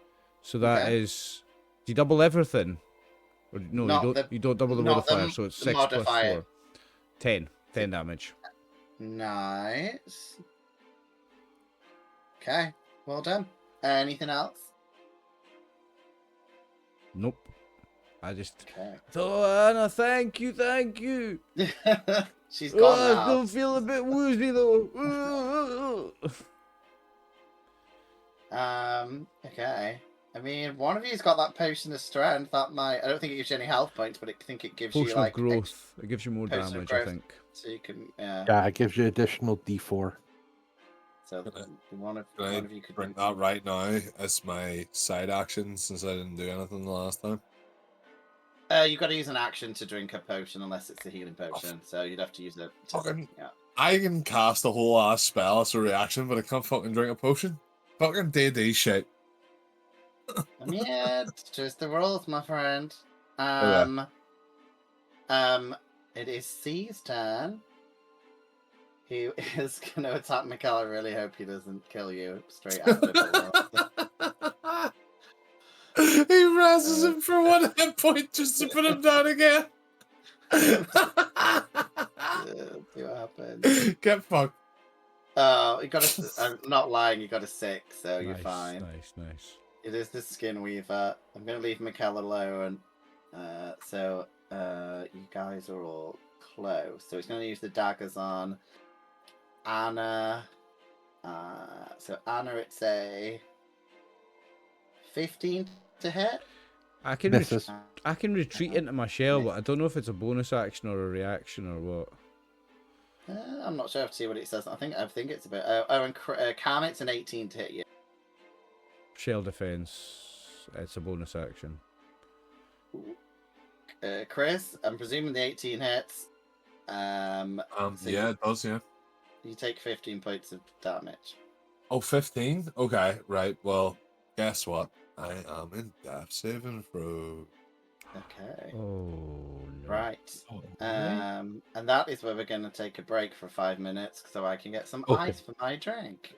So that is. Do you double everything? Or, no, you don't double the modifier. So it's 6 plus 4. 10 damage. Nice. Okay, well done. Anything else? Nope. I just. Okay. Oh, Anna, thank you. She's Oh, gone I now. still feel a bit woozy though. Okay. I mean, one of you's got that potion of strength. That might. I don't think it gives you any health points, but I think it gives Potion you of like growth. It gives you more potion of damage, growth. I think. So you can. Yeah. Yeah, it gives you additional D4. So one of you could bring that right now as my side action since I didn't do anything the last time. You've got to use an action to drink a potion unless it's a healing potion. So you'd have to use it. Yeah. I can cast a whole ass spell as a reaction, but I can't fucking drink a potion. Fucking D&D shit. Yeah, it's just the rules, my friend. It is C's turn. He is going to attack Mikkel. I really hope he doesn't kill you straight after the He raises him for 1 hit point just to put him down again. See what happens. Get fucked. Oh, you got I'm not lying. You got a 6, so you're Nice, fine. nice. It is the Skin Weaver. I'm going to leave Mikkel alone. So you guys are all close. So it's going to use the daggers on Anna. So Anna, it's a 15 to hit. I can Misses. I can retreat into my shell, but I don't know if it's a bonus action or a reaction or what. I'm not sure to see what it says. I think it's a bit. And Cam, it's an 18 to hit you. Shell defense. It's a bonus action. Chris, I'm presuming the 18 hits. So Yeah, it does, yeah. you take 15 points of damage. Oh, 15? Okay, right. Well, guess what? I am in death saving throw. Okay. Oh no. Right. Oh, And that is where we're going to take a break for 5 minutes so I can get some Okay. ice for my drink.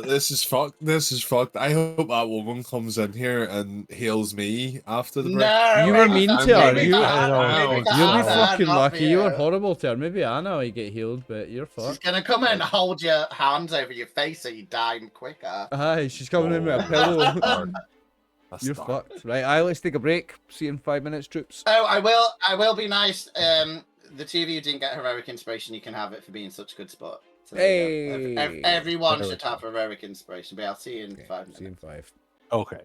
This is fucked. This is fucked. I hope that woman comes in here and heals me after the break. No, You were maybe mean for- to her. maybe You- for I don't Anna, maybe think for You'll be so. Anna, fucking not lucky. for You were horrible to her. Maybe Anna will get healed, but you're She's fucked. gonna come in and hold your hands over your face so you die quicker. Aye, she's coming in with a Oh, pillow. dark. That's You're dark. fucked. Right, aye, let's take a break. See you in 5 minutes, troops. Oh, I will be nice. The two of you didn't get heroic inspiration. You can have it for being such a good sport. So there you go. Hey. Everyone Heroic. should have heroic inspiration. But I'll see you in Okay, 5 see you in minutes. 5. Okay.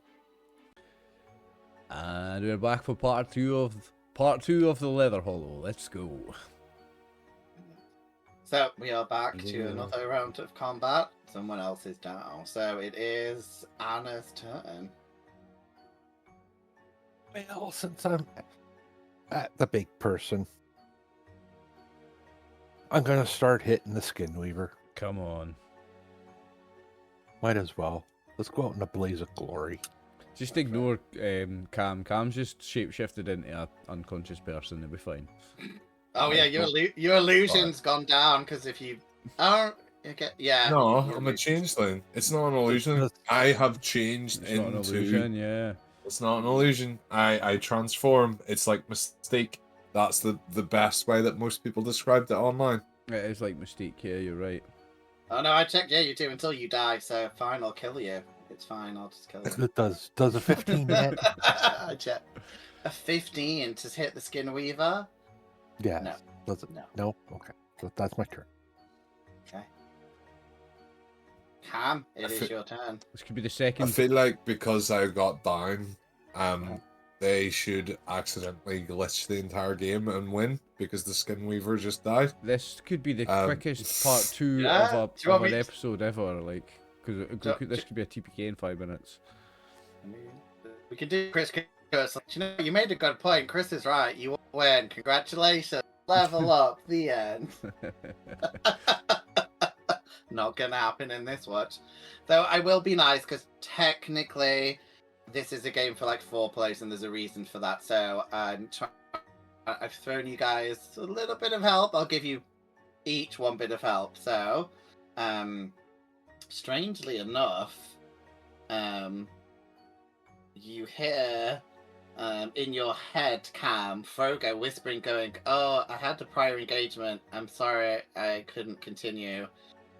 And we're back for part two of the Leatherhollow. Let's go. So we are back to Yeah. another round of combat. Someone else is down. So it is Anna's turn. Well, since I'm at the big person, I'm gonna start hitting the Skin Weaver. Come on. Might as well. Let's go out in a blaze of glory. Just ignore Cam. Cam's just shapeshifted into an unconscious person. It'll be fine. Oh yeah, your illusion's gone down because if you No, your I'm a illusion- changeling. It's not an illusion. I have changed It's not an into. illusion, yeah. It's not an illusion. I transform. It's like Mystique. That's the best way that most people described it online. It is like Mystique, yeah, you're right. Oh no, I checked. Yeah, you do until you die. So fine, I'll kill you. It's fine. I'll just kill you. It does a 15 hit? I checked. A 15 to hit the Skin Weaver. Yeah. No. Does it? No. No. Okay. So that's my turn. Okay. Cam, it I is fi- your turn. This could be the I second. feel like because I got down, they should accidentally glitch the entire game and win because the Skin Weaver just died. This could be the quickest part 2 Yeah, do you of want an me- episode ever. Like, because this could be a TPK in 5 minutes. We can do Chris. You know, you made a good point. Chris is right. You win. Congratulations. Level up. The end. Not gonna happen in this watch. Though I will be nice because technically this is a game for like 4 players and there's a reason for that. So I've thrown you guys a little bit of help. I'll give you each one bit of help. So strangely enough, you hear in your head, Cam, Frogo whispering, going, "Oh, I had a prior engagement. I'm sorry I couldn't continue.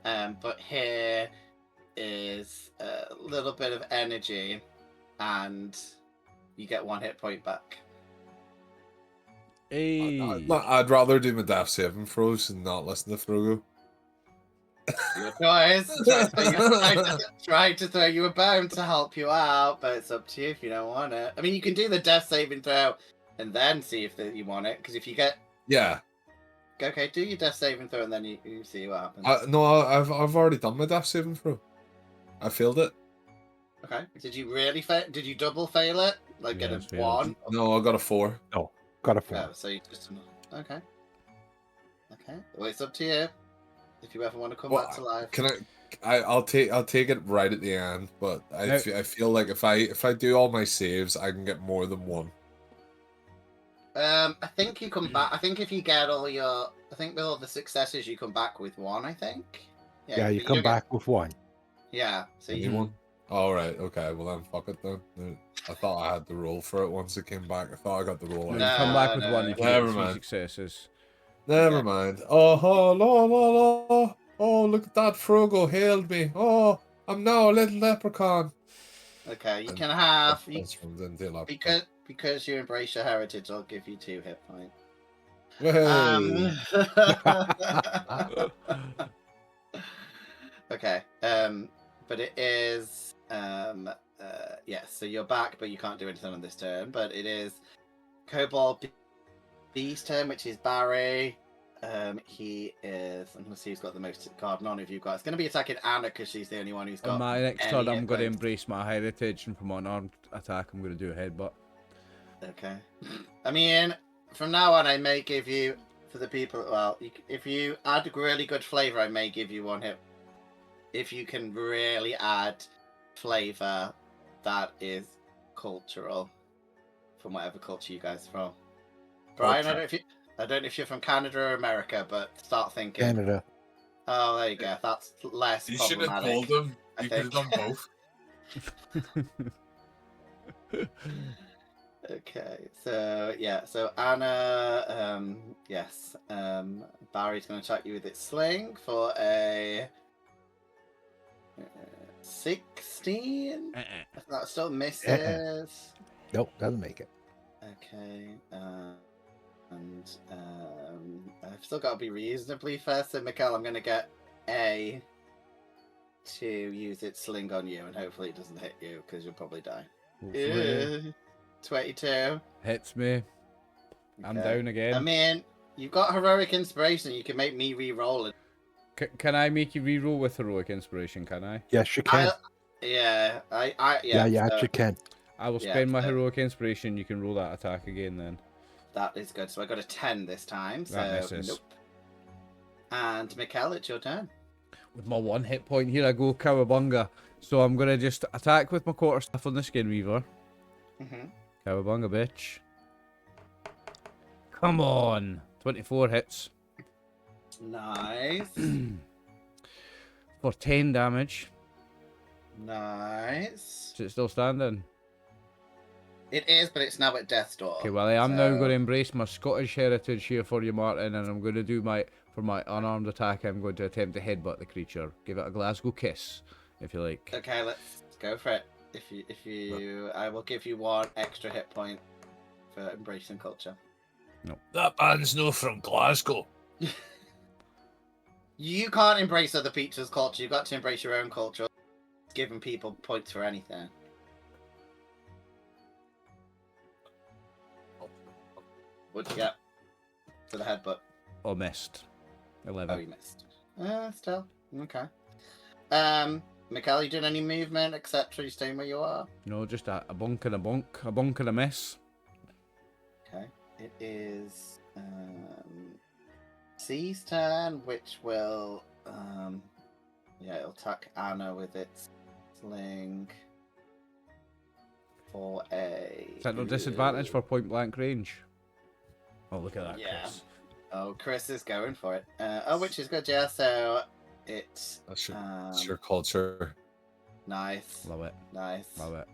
But here is a little bit of energy, and you get 1 hit point back." Hey. I'd rather do my death saving throws and not listen to Frogo. Your choice. Try to throw you a bone to help you out, but it's up to you if you don't want it. I mean, you can do the death saving throw and then see if you want it, because if you get... Yeah. Okay, do your death saving throw and then you see what happens. No, I've already done my death saving throw. I failed it. Okay. Did you really fail? Did you double fail it? Like Yeah, get a it's failed. 1? No, I got a 4. Got a 4. Oh, so you just... Okay. Okay. Well, it's up to you. If you ever want to come Well, back to life. Can I'll take it right at the end, but Now- I feel like if I do all my saves, I can get more than 1. I think you come back. I think if you get all your, I think with all the successes, you come back with one. I think. Yeah, you but come don't get- back with one. Yeah. So you. Anyone? All right. Okay. Well then, fuck it then. I thought I had the roll for it once it came back. I thought I got the roll. No, out. you come back with no. one if you Never get 3 mind. successes. Never Okay. mind. Oh, la la la. Oh, look at that. Frogo hailed me. Oh, I'm now a little leprechaun. Okay, you And can have transformed into a leprechaun. because you embrace your heritage. I'll give you 2 hit points. Hey. Okay. But it is yes. So you're back, but you can't do anything on this turn. But it is Kobold B's turn, which is Barry. He is. I'm gonna see who's got the most card. None of you got. It's gonna be attacking Anna because she's the only one who's got. On my next any turn, hit I'm going to points. embrace my heritage, and from an armed attack, I'm going to do a headbutt. Okay. I mean, from now on, I may give you for the people. Well, if you add really good flavor, I may give you 1 hit. If you can really add flavor that is cultural from whatever culture you guys are from. Brian, I don't know if you're from Canada or America, but start thinking. Canada. Oh, there you go. That's less You should have problematic. told him. I You could have think. done both. Okay, so yeah, so Anna, yes, Barry's going to attack you with its sling for a 16. That still misses. Nope, doesn't make it. Okay, and I've still got to be reasonably fair. So, Mikkel, I'm going to get A to use its sling on you, and hopefully it doesn't hit you because you'll probably die. Hopefully. 22. Hits me. I'm Okay. down again. I mean, you've got heroic inspiration. You can make me re-roll it. Can I make you reroll with heroic inspiration? Can I? Yes, you can. Yeah, Yeah, you so actually can. I will Yeah, spend my so- heroic inspiration. You can roll that attack again then. that is good. So I got a 10 this time. So That misses. nope. And Mikkel, it's your turn. With my 1 hit point, here I go, Cowabunga. So I'm gonna just attack with my quarterstaff on the Skin Weaver. Mm-hmm. Cowabunga, bitch. Come on. 24 hits. Nice. For 10 damage. Nice. Is it still standing? It is, but it's now at death's door. Okay, well I am now so- going to embrace my Scottish heritage here for you, Martin, and I'm going to do for my unarmed attack, I'm going to attempt to headbutt the creature. Give it a Glasgow kiss, if you like. Okay, let's go for it. If you, I will give you 1 extra hit point for embracing culture. That man's no from Glasgow. You can't embrace other people's culture. You've got to embrace your own culture. Giving people points for anything. What'd you get for the headbutt? Oh, missed. Oh, 11. you missed. Still okay. Mikhail, you doing any movement, etc.? You staying where you are? No, just a bonk and a bonk. A bonk and a miss. Okay. It is C's turn, which will it'll attack Anna with its sling for a. Is that no disadvantage for point blank range? Oh, look at that, Yeah. Chris. Oh, Chris is going for it. Which is good, yeah. So it's That's your culture. nice, Love it. nice. Love it.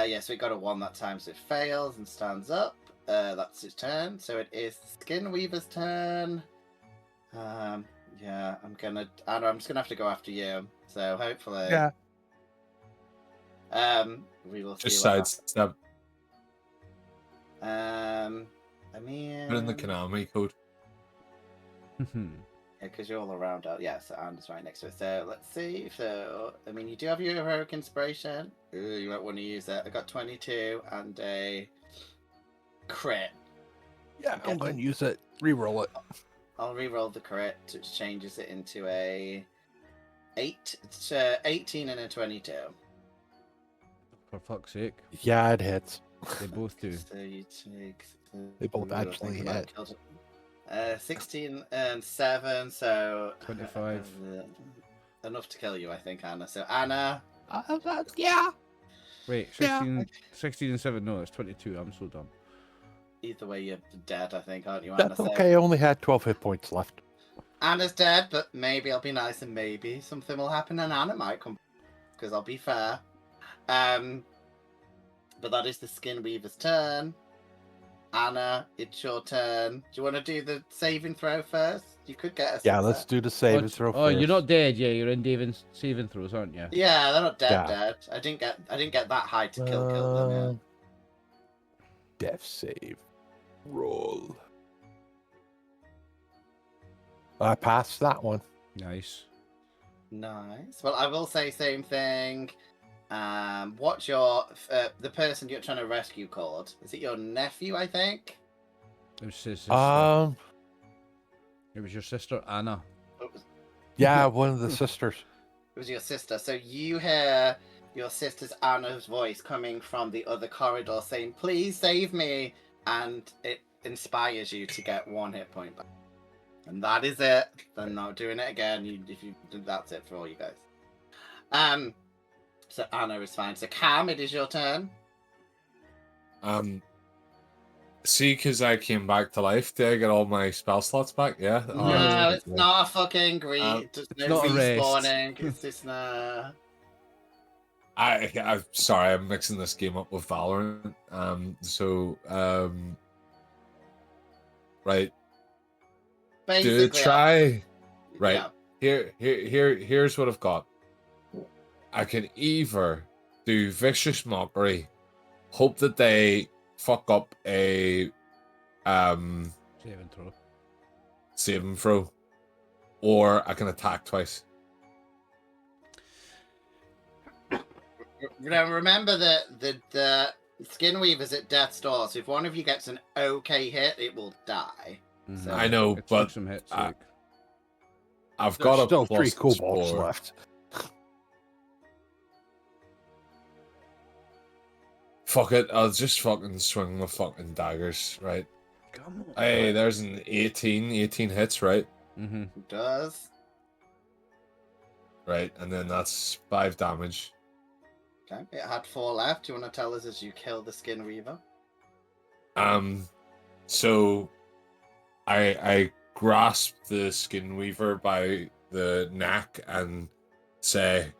Yes, we got a 1 that time, so it fails and stands up. That's its turn. So it is Skin Weaver's turn. Yeah, Anna, I'm just gonna have to go after you. So hopefully, Yeah. we will Just see. sidestep. I mean, Put in the Konami code. because you're all around. Yeah, so Anna's right next to it. So let's see. So I mean, you do have your heroic inspiration. Ooh, you might want to use that. I got 22 and a crit. Yeah, I'm going to use it. Reroll it. I'll re-roll the crit, which changes it into a 18 and a 22. For fuck's sake. Yeah, it hits. They both do. So you take. They both actually hit. 16 and 7, so 25. Enough to kill you, I think, Anna. So Anna, Yeah. Wait, Yeah. 16 and 7, no, it's 22. I'm so dumb. Either way, you're dead, I think, aren't you, Anna? That's okay. I only had 12 hit points left. Anna's dead, but maybe I'll be nice and maybe something will happen and Anna might come, because I'll be fair. But that is the Skin Weaver's turn. Anna, it's your turn. Do you want to do the saving throw first? You could get a Yeah, success. let's do the save and throw Oh, first. you're not dead. Yeah, you're in David's saving throws, aren't you? Yeah, they're not dead. Yeah. Dead. I didn't get that high to kill them. Death save. Roll. I passed that one. Nice. Nice. Well, I will say same thing. What's your the person you're trying to rescue called? Is it your nephew? I think. It was his sister. It was your sister Anna. Yeah, one of the sisters. It was your sister. So you hear your sister's Anna's voice coming from the other corridor saying, "Please save me," and it inspires you to get 1 hit point back. And that is it. I'm not doing it again. That's it for all you guys. So Anna is fine. So Cam, it is your turn. See, because I came back to life, did I get all my spell slots back? Yeah. No, it's not a fucking it's no not a rest. respawning. It's just nah. I'm sorry, I'm mixing this game up with Valorant. Right. Basically, Do a try. Right. Yeah. Here's what I've got. I can either do vicious mockery, hope that they fuck up a save and throw, or I can attack twice. Now remember that the Skin Weaver's at death's door, so if one of you gets an okay hit, it will die. So I know, It but took some hits. I've There's got a still 3 plus kobolds 4. left. Fuck it, I'll just fucking swing my fucking daggers, right? Come on. Hey, there's an 18 hits, right? Mm-hmm. it does. Right, and then that's 5 damage. Okay. It had 4 left. Do you want to tell us as you kill the Skin Weaver? So I grasp the Skin Weaver by the neck and say,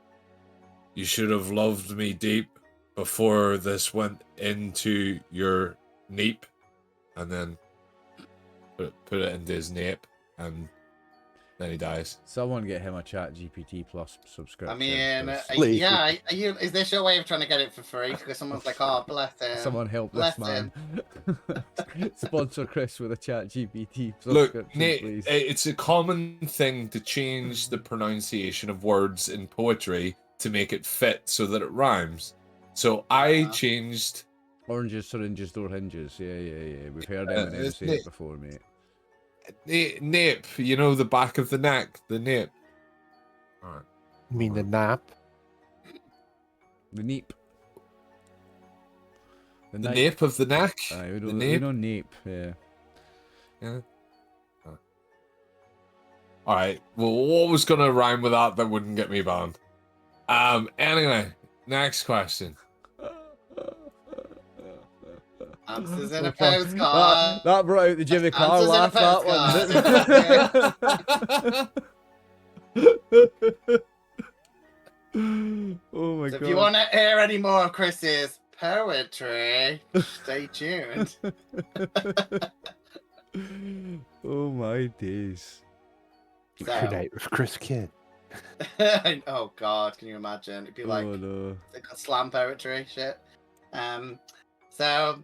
"You should have loved me deep before this went into your nape," and then put it into his nape, and then he dies. Someone get him a Chat GPT Plus subscription. I mean, 'cause Please. yeah. Is this your way of trying to get it for free? Because someone's like, "Oh, bless him." someone help bless this man. Sponsor Chris with a Chat GPT Look, subscription, Nate, please. it's a common thing to change the pronunciation of words in poetry to make it fit so that it rhymes. So I changed. Oranges, syringes, door hinges. Yeah. We've heard Eminem say it before, mate. Nape, you know, the back of the neck, the nape. Alright. You mean the nap? The neep. The nape of the neck? Aye, The we nape? know nape, yeah. Yeah. Alright, well, what was going to rhyme with that wouldn't get me banned? Anyway, next question. Answers in a postcard. That brought out the Jimmy Carr Answers in a laugh, that one. Oh my So god. if you want to hear any more of Chris's poetry, stay tuned. Oh my days. Tonight with Chris Kidd. Oh god, can you imagine? It'd be like, Oh no. they got slam poetry shit. So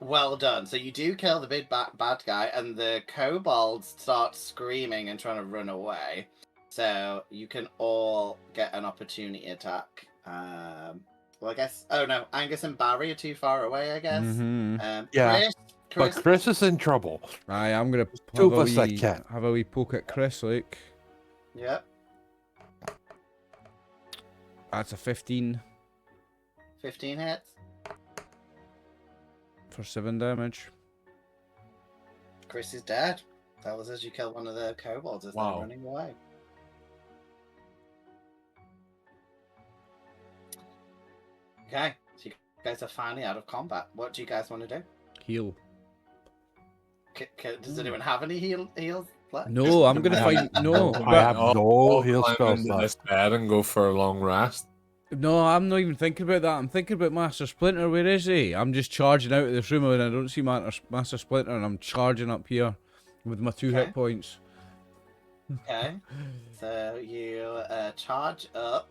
well done. So you do kill the big bad guy, and the kobolds start screaming and trying to run away. So you can all get an opportunity attack. Well, I guess. Oh no, Angus and Barry are too far away. I guess. Mm-hmm. Yeah, Chris, But Chris is in trouble. Aye, I'm gonna Two of us that can. have a wee poke at Chris, like. Yep. That's a 15 15 hits. for 7 damage. Chris is dead. That was as you kill one of the kobolds as they're running away. Okay, so you guys are finally out of combat. What do you guys want to do? Heal. Does anyone have any heals left? No, I'm gonna find no. I But have I'll- no I'll heal climb spells into left. this bed and go for a long rest. no, I'm not even thinking about that. I'm thinking about Master Splinter. Where is he? I'm just charging out of this room and I don't see Master Splinter, and I'm charging up here with my 2 hit Okay. points. Okay. So you charge up.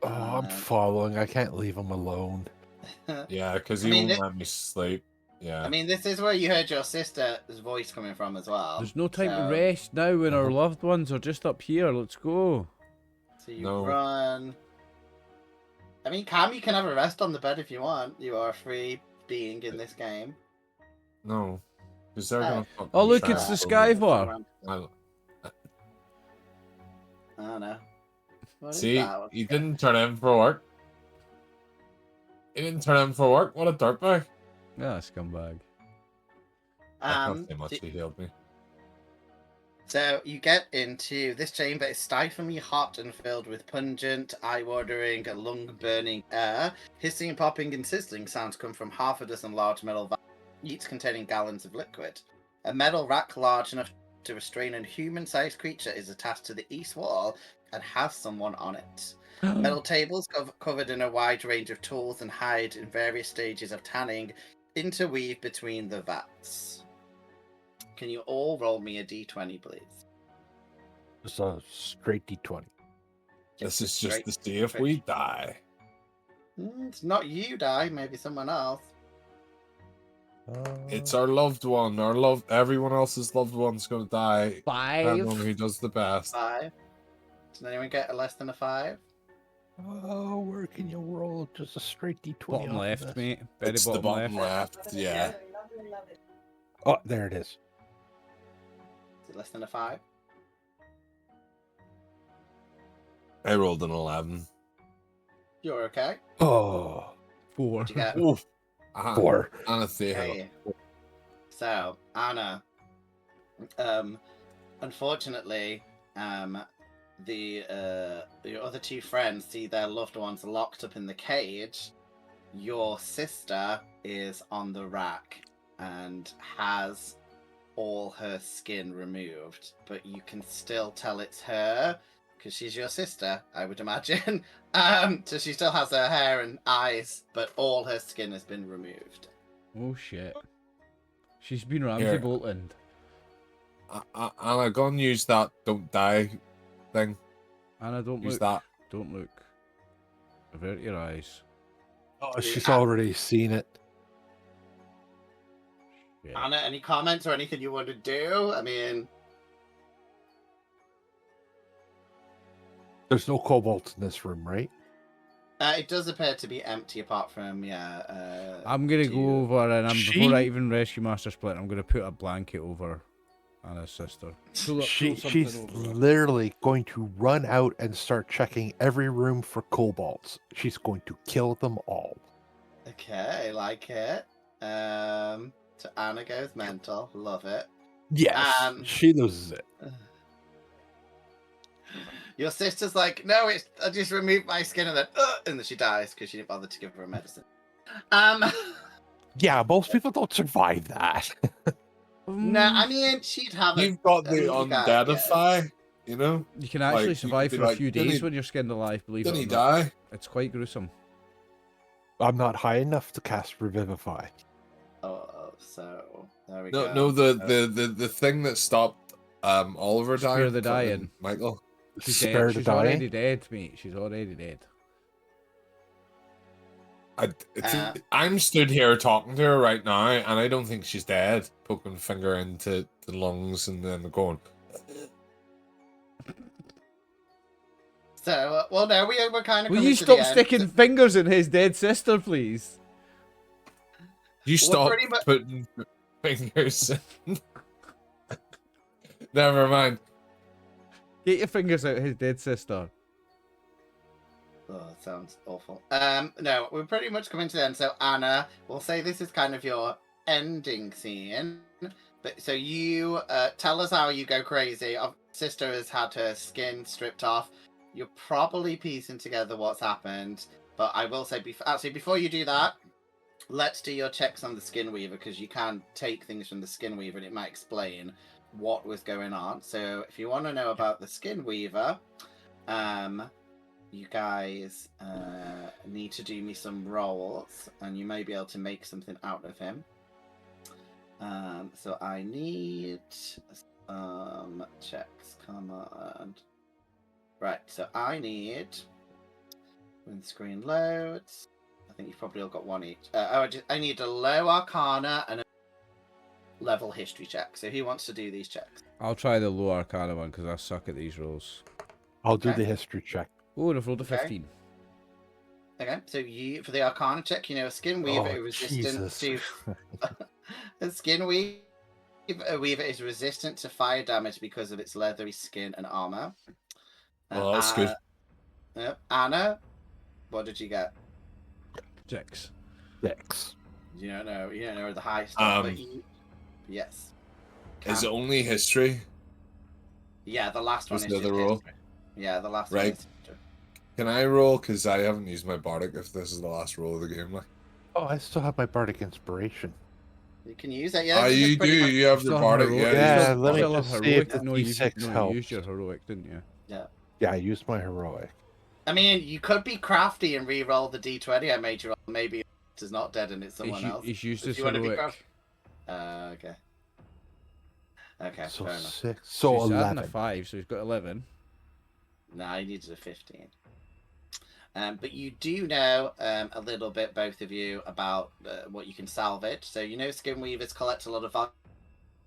Oh, I'm following. I can't leave him alone. Yeah, because I he mean, won't let me sleep. Yeah. I mean, this is where you heard your sister's voice coming from as well. There's no time to so- rest now when our loved ones are just up here. Let's go. So you No. run. I mean, Cam, you can have a rest on the bed if you want. You are a free being in this game. No. Because they're gonna fucking Oh, look, try it's the and kill me. Skyvar. I- I don't know. What is See, that? he didn't turn in for work. He didn't turn in for work. What a dirtbag. Yeah, scumbag. I can't say much. so- He healed me. So you get into this chamber. It's stiflingly hot and filled with pungent, eye-watering, lung-burning air. Hissing, and popping, and sizzling sounds come from half a dozen large metal vials, each containing gallons of liquid. A metal rack large enough to restrain a human-sized creature is attached to the east wall and has someone on it. Metal tables covered in a wide range of tools and hide in various stages of tanning interweave between the vats. Can you all roll me a d20, please? It's a straight D20. This is just Straight- to see if we die. It's not you die, maybe someone else. It's our loved one. Everyone else's loved one's gonna die. Depending on 5. who does the best. 5. Did anyone get a less than a 5? Oh, where can you roll just a straight D20? Bottom off of left, this? mate. Very It's bottom, the bottom left. left. Yeah. Oh, there it is. Is it less than a 5? I rolled an 11. You're okay. Oh, 4. What'd you get? Oof. 4. Anathenna. Okay. So, Anna, unfortunately, your other two friends see their loved ones locked up in the cage. Your sister is on the rack and has all her skin removed, but you can still tell it's her because she's your sister, I would imagine. So she still has her hair and eyes, but all her skin has been removed. Oh, shit. She's been Ramsay Here. Bolton. Anna, go and use that don't die thing. Anna, don't Use look. that. Don't look. Avert your eyes. Oh, she's already seen it. Yeah. Anna, any comments or anything you want to do? I mean, There's no kobolds in this room, right? it does appear to be empty apart from, I'm gonna two- go over and She- before I even rescue Master Splinter, I'm gonna put a blanket over Anna's sister. Pull She's something over her. literally going to run out and start checking every room for kobolds. She's going to kill them all. Okay, like it. So Anna goes mental. Love it. Yes, she loses it. Your sister's like, no, I just removed my skin and then she dies because she didn't bother to give her a medicine. Yeah, most people don't survive that. No, I mean she'd have it. You've got I the mean, you guys get it. undeadify, you know? You can actually like, you survive could for be a like, few didn't days he- when you're skinned alive, believe Didn't it he or not. die? It's quite gruesome. I'm not high enough to cast Revivify. Oh, so there we No, go. no, the thing that stopped Oliver Spare dying. the fucking dying. Michael. She's Spare dead. the She's dying. already dead, mate. She's already dead. I'm stood here talking to her right now, and I don't think she's dead. Poking finger into the lungs and then going. So, well, no, we're kind of. Will you stop sticking fingers in his dead sister, please? You Well, stop pretty much- putting fingers in. Never mind. Get your fingers out of his dead sister. Oh, that sounds awful. No, we're pretty much coming to the end. So Anna, we'll say this is kind of your ending scene. But so you tell us how you go crazy. Our sister has had her skin stripped off. You're probably piecing together what's happened. But I will say, before you do that, let's do your checks on the Skin Weaver, because you can take things from the Skin Weaver and it might explain what was going on. So if you want to know about the Skin Weaver, you guys need to do me some rolls, and you may be able to make something out of him. So I need checks. Come on. Right, so I need, when the screen loads, I think you've probably all got one each. I need a low Arcana and a level history check. So who wants to do these checks? I'll try the low Arcana one because I suck at these rolls. I'll do Okay. the history check. Oh, and I've rolled a Okay. 15. Okay, so you, for the Arcana check, a Skin Weaver Oh, resistant Jesus. to a Skin Weaver is resistant to fire damage because of its leathery skin and armor. Oh, that's good. Anna, what did you get? 6. 6. You don't know the high stuff, but yes. Is it only history? Yeah, the last one Just is another just roll? history. Yeah, the last Right. one is history. Can I roll? Because I haven't used my bardic if this is the last roll of the game. Like, Oh, I still have my bardic inspiration. You can use it, yeah. this is you do. pretty much- You have your Still have bardic. heroic. Yeah, Yeah, you let me still have just see heroic. if the No, D6 you helps. used your heroic, didn't you? Yeah, I used my heroic. I mean, you could be crafty and re-roll the D20 I made you roll. Maybe it's not dead and it's someone else. He's used If his you want to be heroic. Okay. Okay, So fair enough. 6. So So he's adding a 11. 5, so he's got 11. No, I needed a 15. But you do know a little bit, both of you, about what you can salvage. So Skin Weavers collect a lot of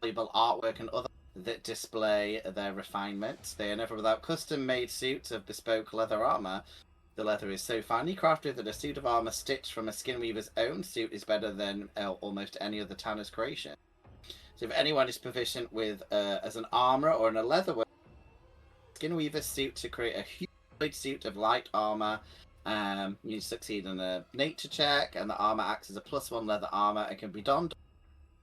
valuable artwork and other that display their refinement. They are never without custom-made suits of bespoke leather armor. The leather is so finely crafted that a suit of armor stitched from a Skin Weaver's own suit is better than almost any other tanner's creation. So if anyone is proficient with as an armorer or in a leatherwork, Skin Weaver's suit to create a humanoid suit of light armor. You succeed in a nature check, and the armor acts as a +1 leather armor and can be donned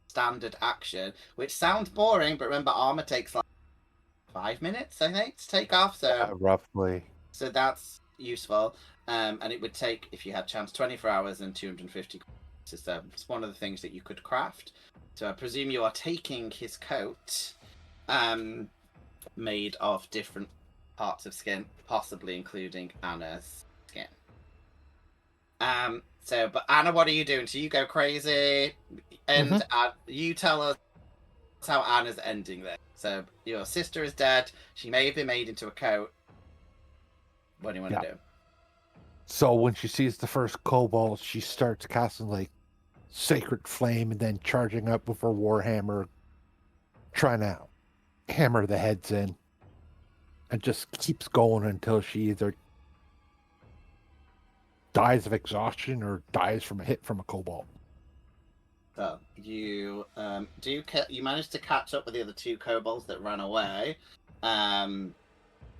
standard action, which sounds boring, but remember armor takes like 5 minutes, I think, to take off. So Roughly. so that's useful. And it would take, if you had chance, 24 hours and 250. So it's one of the things that you could craft. So I presume you are taking his coat, made of different parts of skin, possibly including Anna's skin. But Anna, what are you doing? So you go crazy, and you tell us how Anna's ending this. So your sister is dead. She may have been made into a coat. What do you want to do? So when she sees the first kobold, she starts casting like Sacred Flame and then charging up with her Warhammer, trying to hammer the heads in, and just keeps going until she either dies of exhaustion or dies from a hit from a kobold. So you you manage to catch up with the other two kobolds that ran away.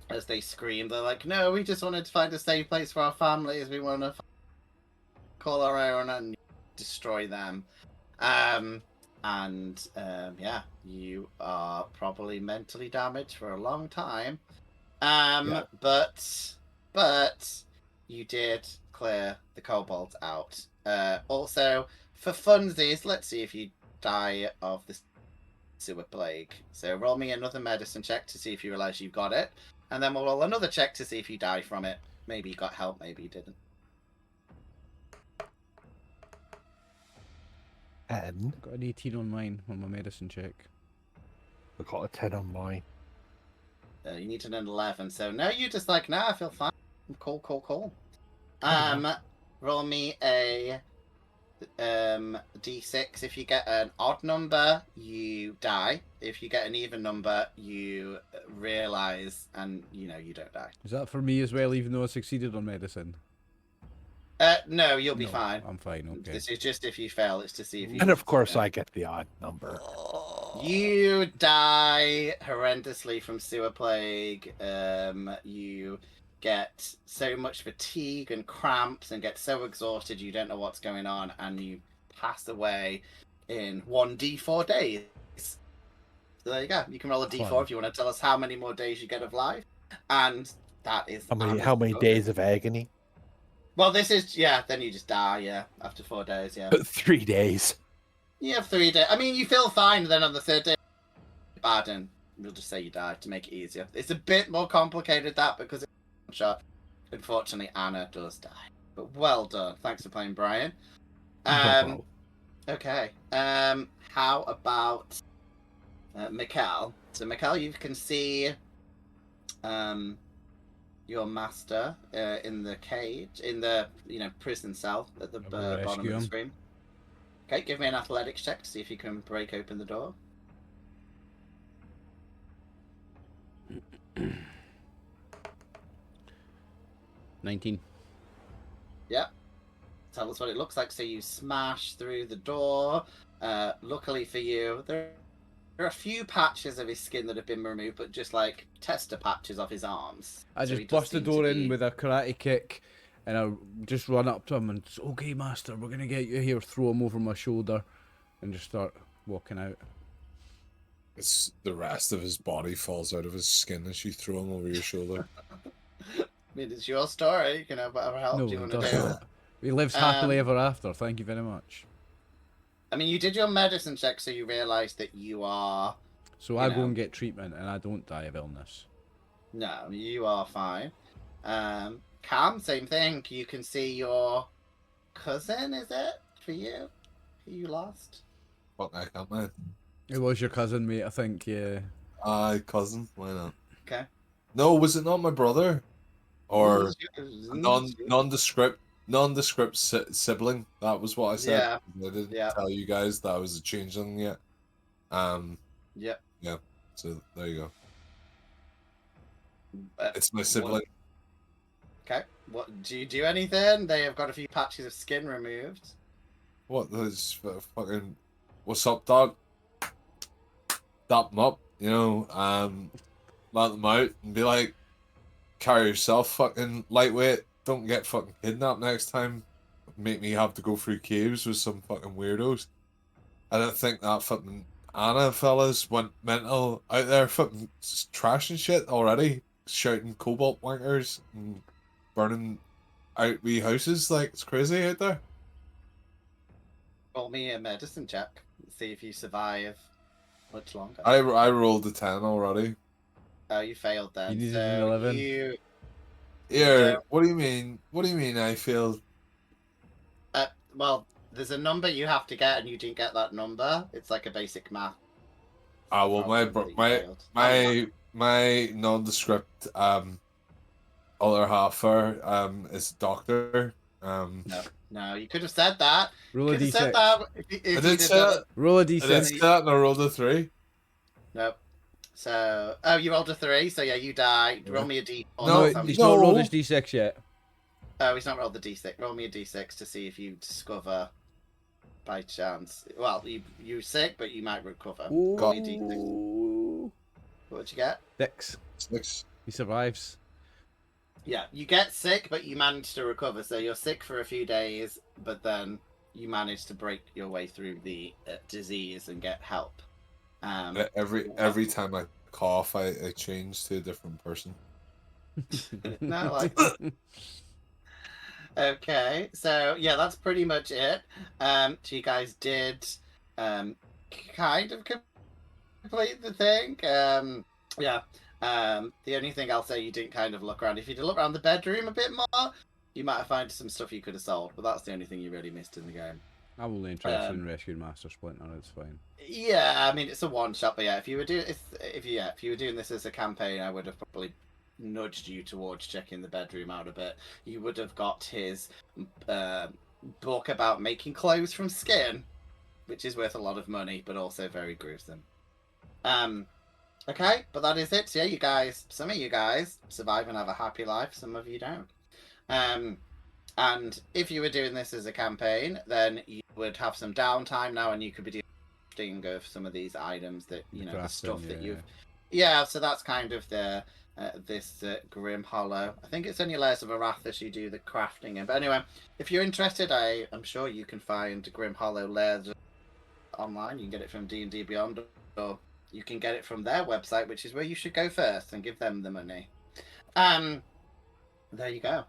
As they scream, they're like, "No, we just wanted to find a safe place for our families. We want to call our own and destroy them." You are probably mentally damaged for a long time. But you did clear the kobolds out. Also, for funsies, let's see if you die of the sewer plague. So roll me another medicine check to see if you realize you've got it. And then we'll roll another check to see if you die from it. Maybe you got help, maybe you didn't. And Got an 18 on mine on my medicine check. I got a 10 on mine. You need to know an 11. So no, you're just like, nah, I feel fine. Cool. Roll me a d6. If you get an odd number, you die. If you get an even number, you realize, and you don't die. Is that for me as well, even though I succeeded on medicine? No, you'll be No, fine. I'm fine, okay. This is just if you fail. It's to see if you. And of course, I get the odd number. You die horrendously from sewer plague. You get so much fatigue and cramps and get so exhausted you don't know what's going on, and you pass away in 1d4 days. So there you go. You can roll a d4 Fun. if you want to tell us how many more days you get of life. And that is How many days of agony? Well, this is then you just die. Yeah, after 4 days. Yeah, 3 days. you have 3 days. I mean, you feel fine. Then on the 3rd day, bad, and we'll just say you die to make it easier. It's a bit more complicated that because it's one shot. Unfortunately, Anna does die. But well done. Thanks for playing, Brian. No problem. Okay. How about Mikkel? So Mikkel, you can see your master in the cage, in the prison cell at the I'm bottom gonna of rescue the him. screen. Okay, give me an athletics check to see if you can break open the door. 19. Yep. Tell us what it looks like. So you smash through the door. Luckily for you, there are a few patches of his skin that have been removed, but just like tester patches of his arms. I So he just does bust the seem to door in be- with a karate kick, and I just run up to him and say, "Okay, master, we're gonna get you here." Throw him over my shoulder, and just start walking out. It's the rest of his body falls out of his skin as you throw him over your shoulder. I mean, it's your story. You can have whatever help No, you he want to does do. not. He lives happily ever after. Thank you very much. I mean, you did your medicine check, so you realised that you are. So You I go know. and get treatment, and I don't die of illness. No, you are fine. Cam, same thing. You can see your cousin. Is it for you? Who you lost? Fuck, I can't, man. It was your cousin, mate. I think. Yeah. Aye, cousin. Why not? Okay. No, was it not my brother? Or Non. nondescript sibling? That was what I said. Yeah. I didn't Yeah. tell you guys that I was a changeling yet. Yep. Yeah. So there you go. But It's my sibling. okay. What do you do? Anything? They have got a few patches of skin removed. What is fucking? What's up, dog? Dap them up, let them out and be like, carry yourself, fucking lightweight. Don't get fucking kidnapped next time. Make me have to go through caves with some fucking weirdos. I don't think that fucking Anna fellas went mental out there, fucking trashing shit already, shouting cobalt wankers and burning out wee houses. Like, it's crazy out there. Roll me a medicine check. See if you survive much longer. I rolled a 10 already. Oh, you failed then. You needed so an 11. You. Here, Yeah. what do you mean? What do you mean I failed? Well, there's a number you have to get, and you didn't get that number. It's like a basic math. Ah, well, problem that you failed. my nondescript other halfer is doctor. No, you could have said that. Roll a Could have said d6. that if I did you'd say have done that. it. Roll a I did d6. say that, and I rolled a 3. Nope. So, you rolled a 3, so yeah, you die. Roll me a d4. No, That's how he's many- not rolled No. his d6 yet. Oh, he's not rolled the d6. Roll me a d6 to see if you discover by chance. Well, you're sick, but you might recover. Roll me a d6. Ooh. What'd you get? 6. 6. He survives. Yeah, you get sick, but you manage to recover. So you're sick for a few days, but then you manage to break your way through the disease and get help. Every time I cough, I change to a different person. No, like okay, so yeah, that's pretty much it. So you guys did kind of complete the thing. Yeah. The only thing I'll say, you didn't kind of look around. If you'd look around the bedroom a bit more, you might have found some stuff you could have solved. But that's the only thing you really missed in the game. I'm only interested in rescuing Master Splinter. It's fine. Yeah, I mean it's a one shot, but yeah, if you were doing this as a campaign, I would have probably nudged you towards checking the bedroom out a bit. You would have got his book about making clothes from skin, which is worth a lot of money, but also very gruesome. Okay, but that is it. So yeah, some of you guys survive and have a happy life. Some of you don't. And if you were doing this as a campaign, then you would have some downtime now, and you could be doing crafting of some of these items that the stuff that you've. Yeah, so that's kind of the this Grim Hollow. I think it's only Layers of Arathis you do the crafting in. But anyway, if you're interested, I'm sure you can find Grim Hollow Layers online. You can get it from D&D Beyond, or you can get it from their website, which is where you should go first and give them the money. There you go.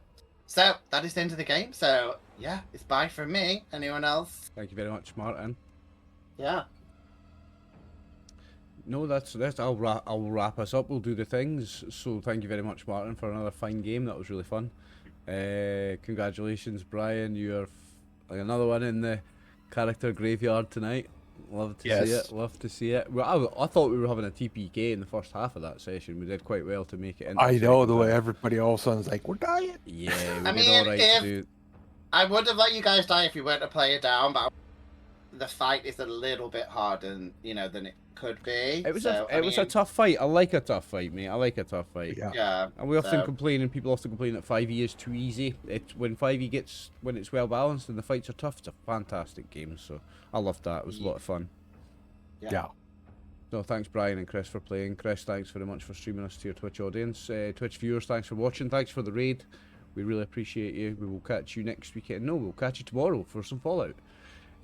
So that is the end of the game. So yeah, it's bye from me. Anyone else? Thank you very much, Martin. Yeah. No, that's I'll wrap us up. We'll do the things. So thank you very much, Martin, for another fine game. That was really fun. Congratulations, Brian. You're another one in the character graveyard tonight. Love to see Yes. it. Love to see it. Well, I thought we were having a TPK in the first half of that session. We did quite well to make it. Into I the know second the way half. everybody all of a sudden's like, we're dying. Yeah, we I did mean, all right if- to do. I would have let you guys die if you weren't a player down, but the fight is a little bit harder, than it could be. It was So, it was a tough fight. I like a tough fight, mate. I like a tough fight. Yeah. Yeah. And we often so- complain, and people often complain that 5e is too easy. It's when 5e when it's well balanced and the fights are tough. It's a fantastic game. So I loved that. It was a lot of fun. Yeah. No, thanks Brian and Chris for playing. Chris, thanks very much for streaming us to your Twitch audience. Twitch viewers, thanks for watching. Thanks for the raid. We really appreciate you. We will catch you next weekend. No, we'll catch you tomorrow for some Fallout.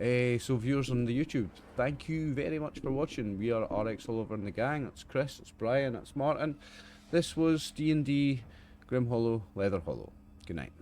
So viewers on the YouTube, thank you very much for watching. We are RxOliver and the gang. That's Chris, that's Brian, that's Martin. This was D&D Grimhollow, Leatherhollow. Good night.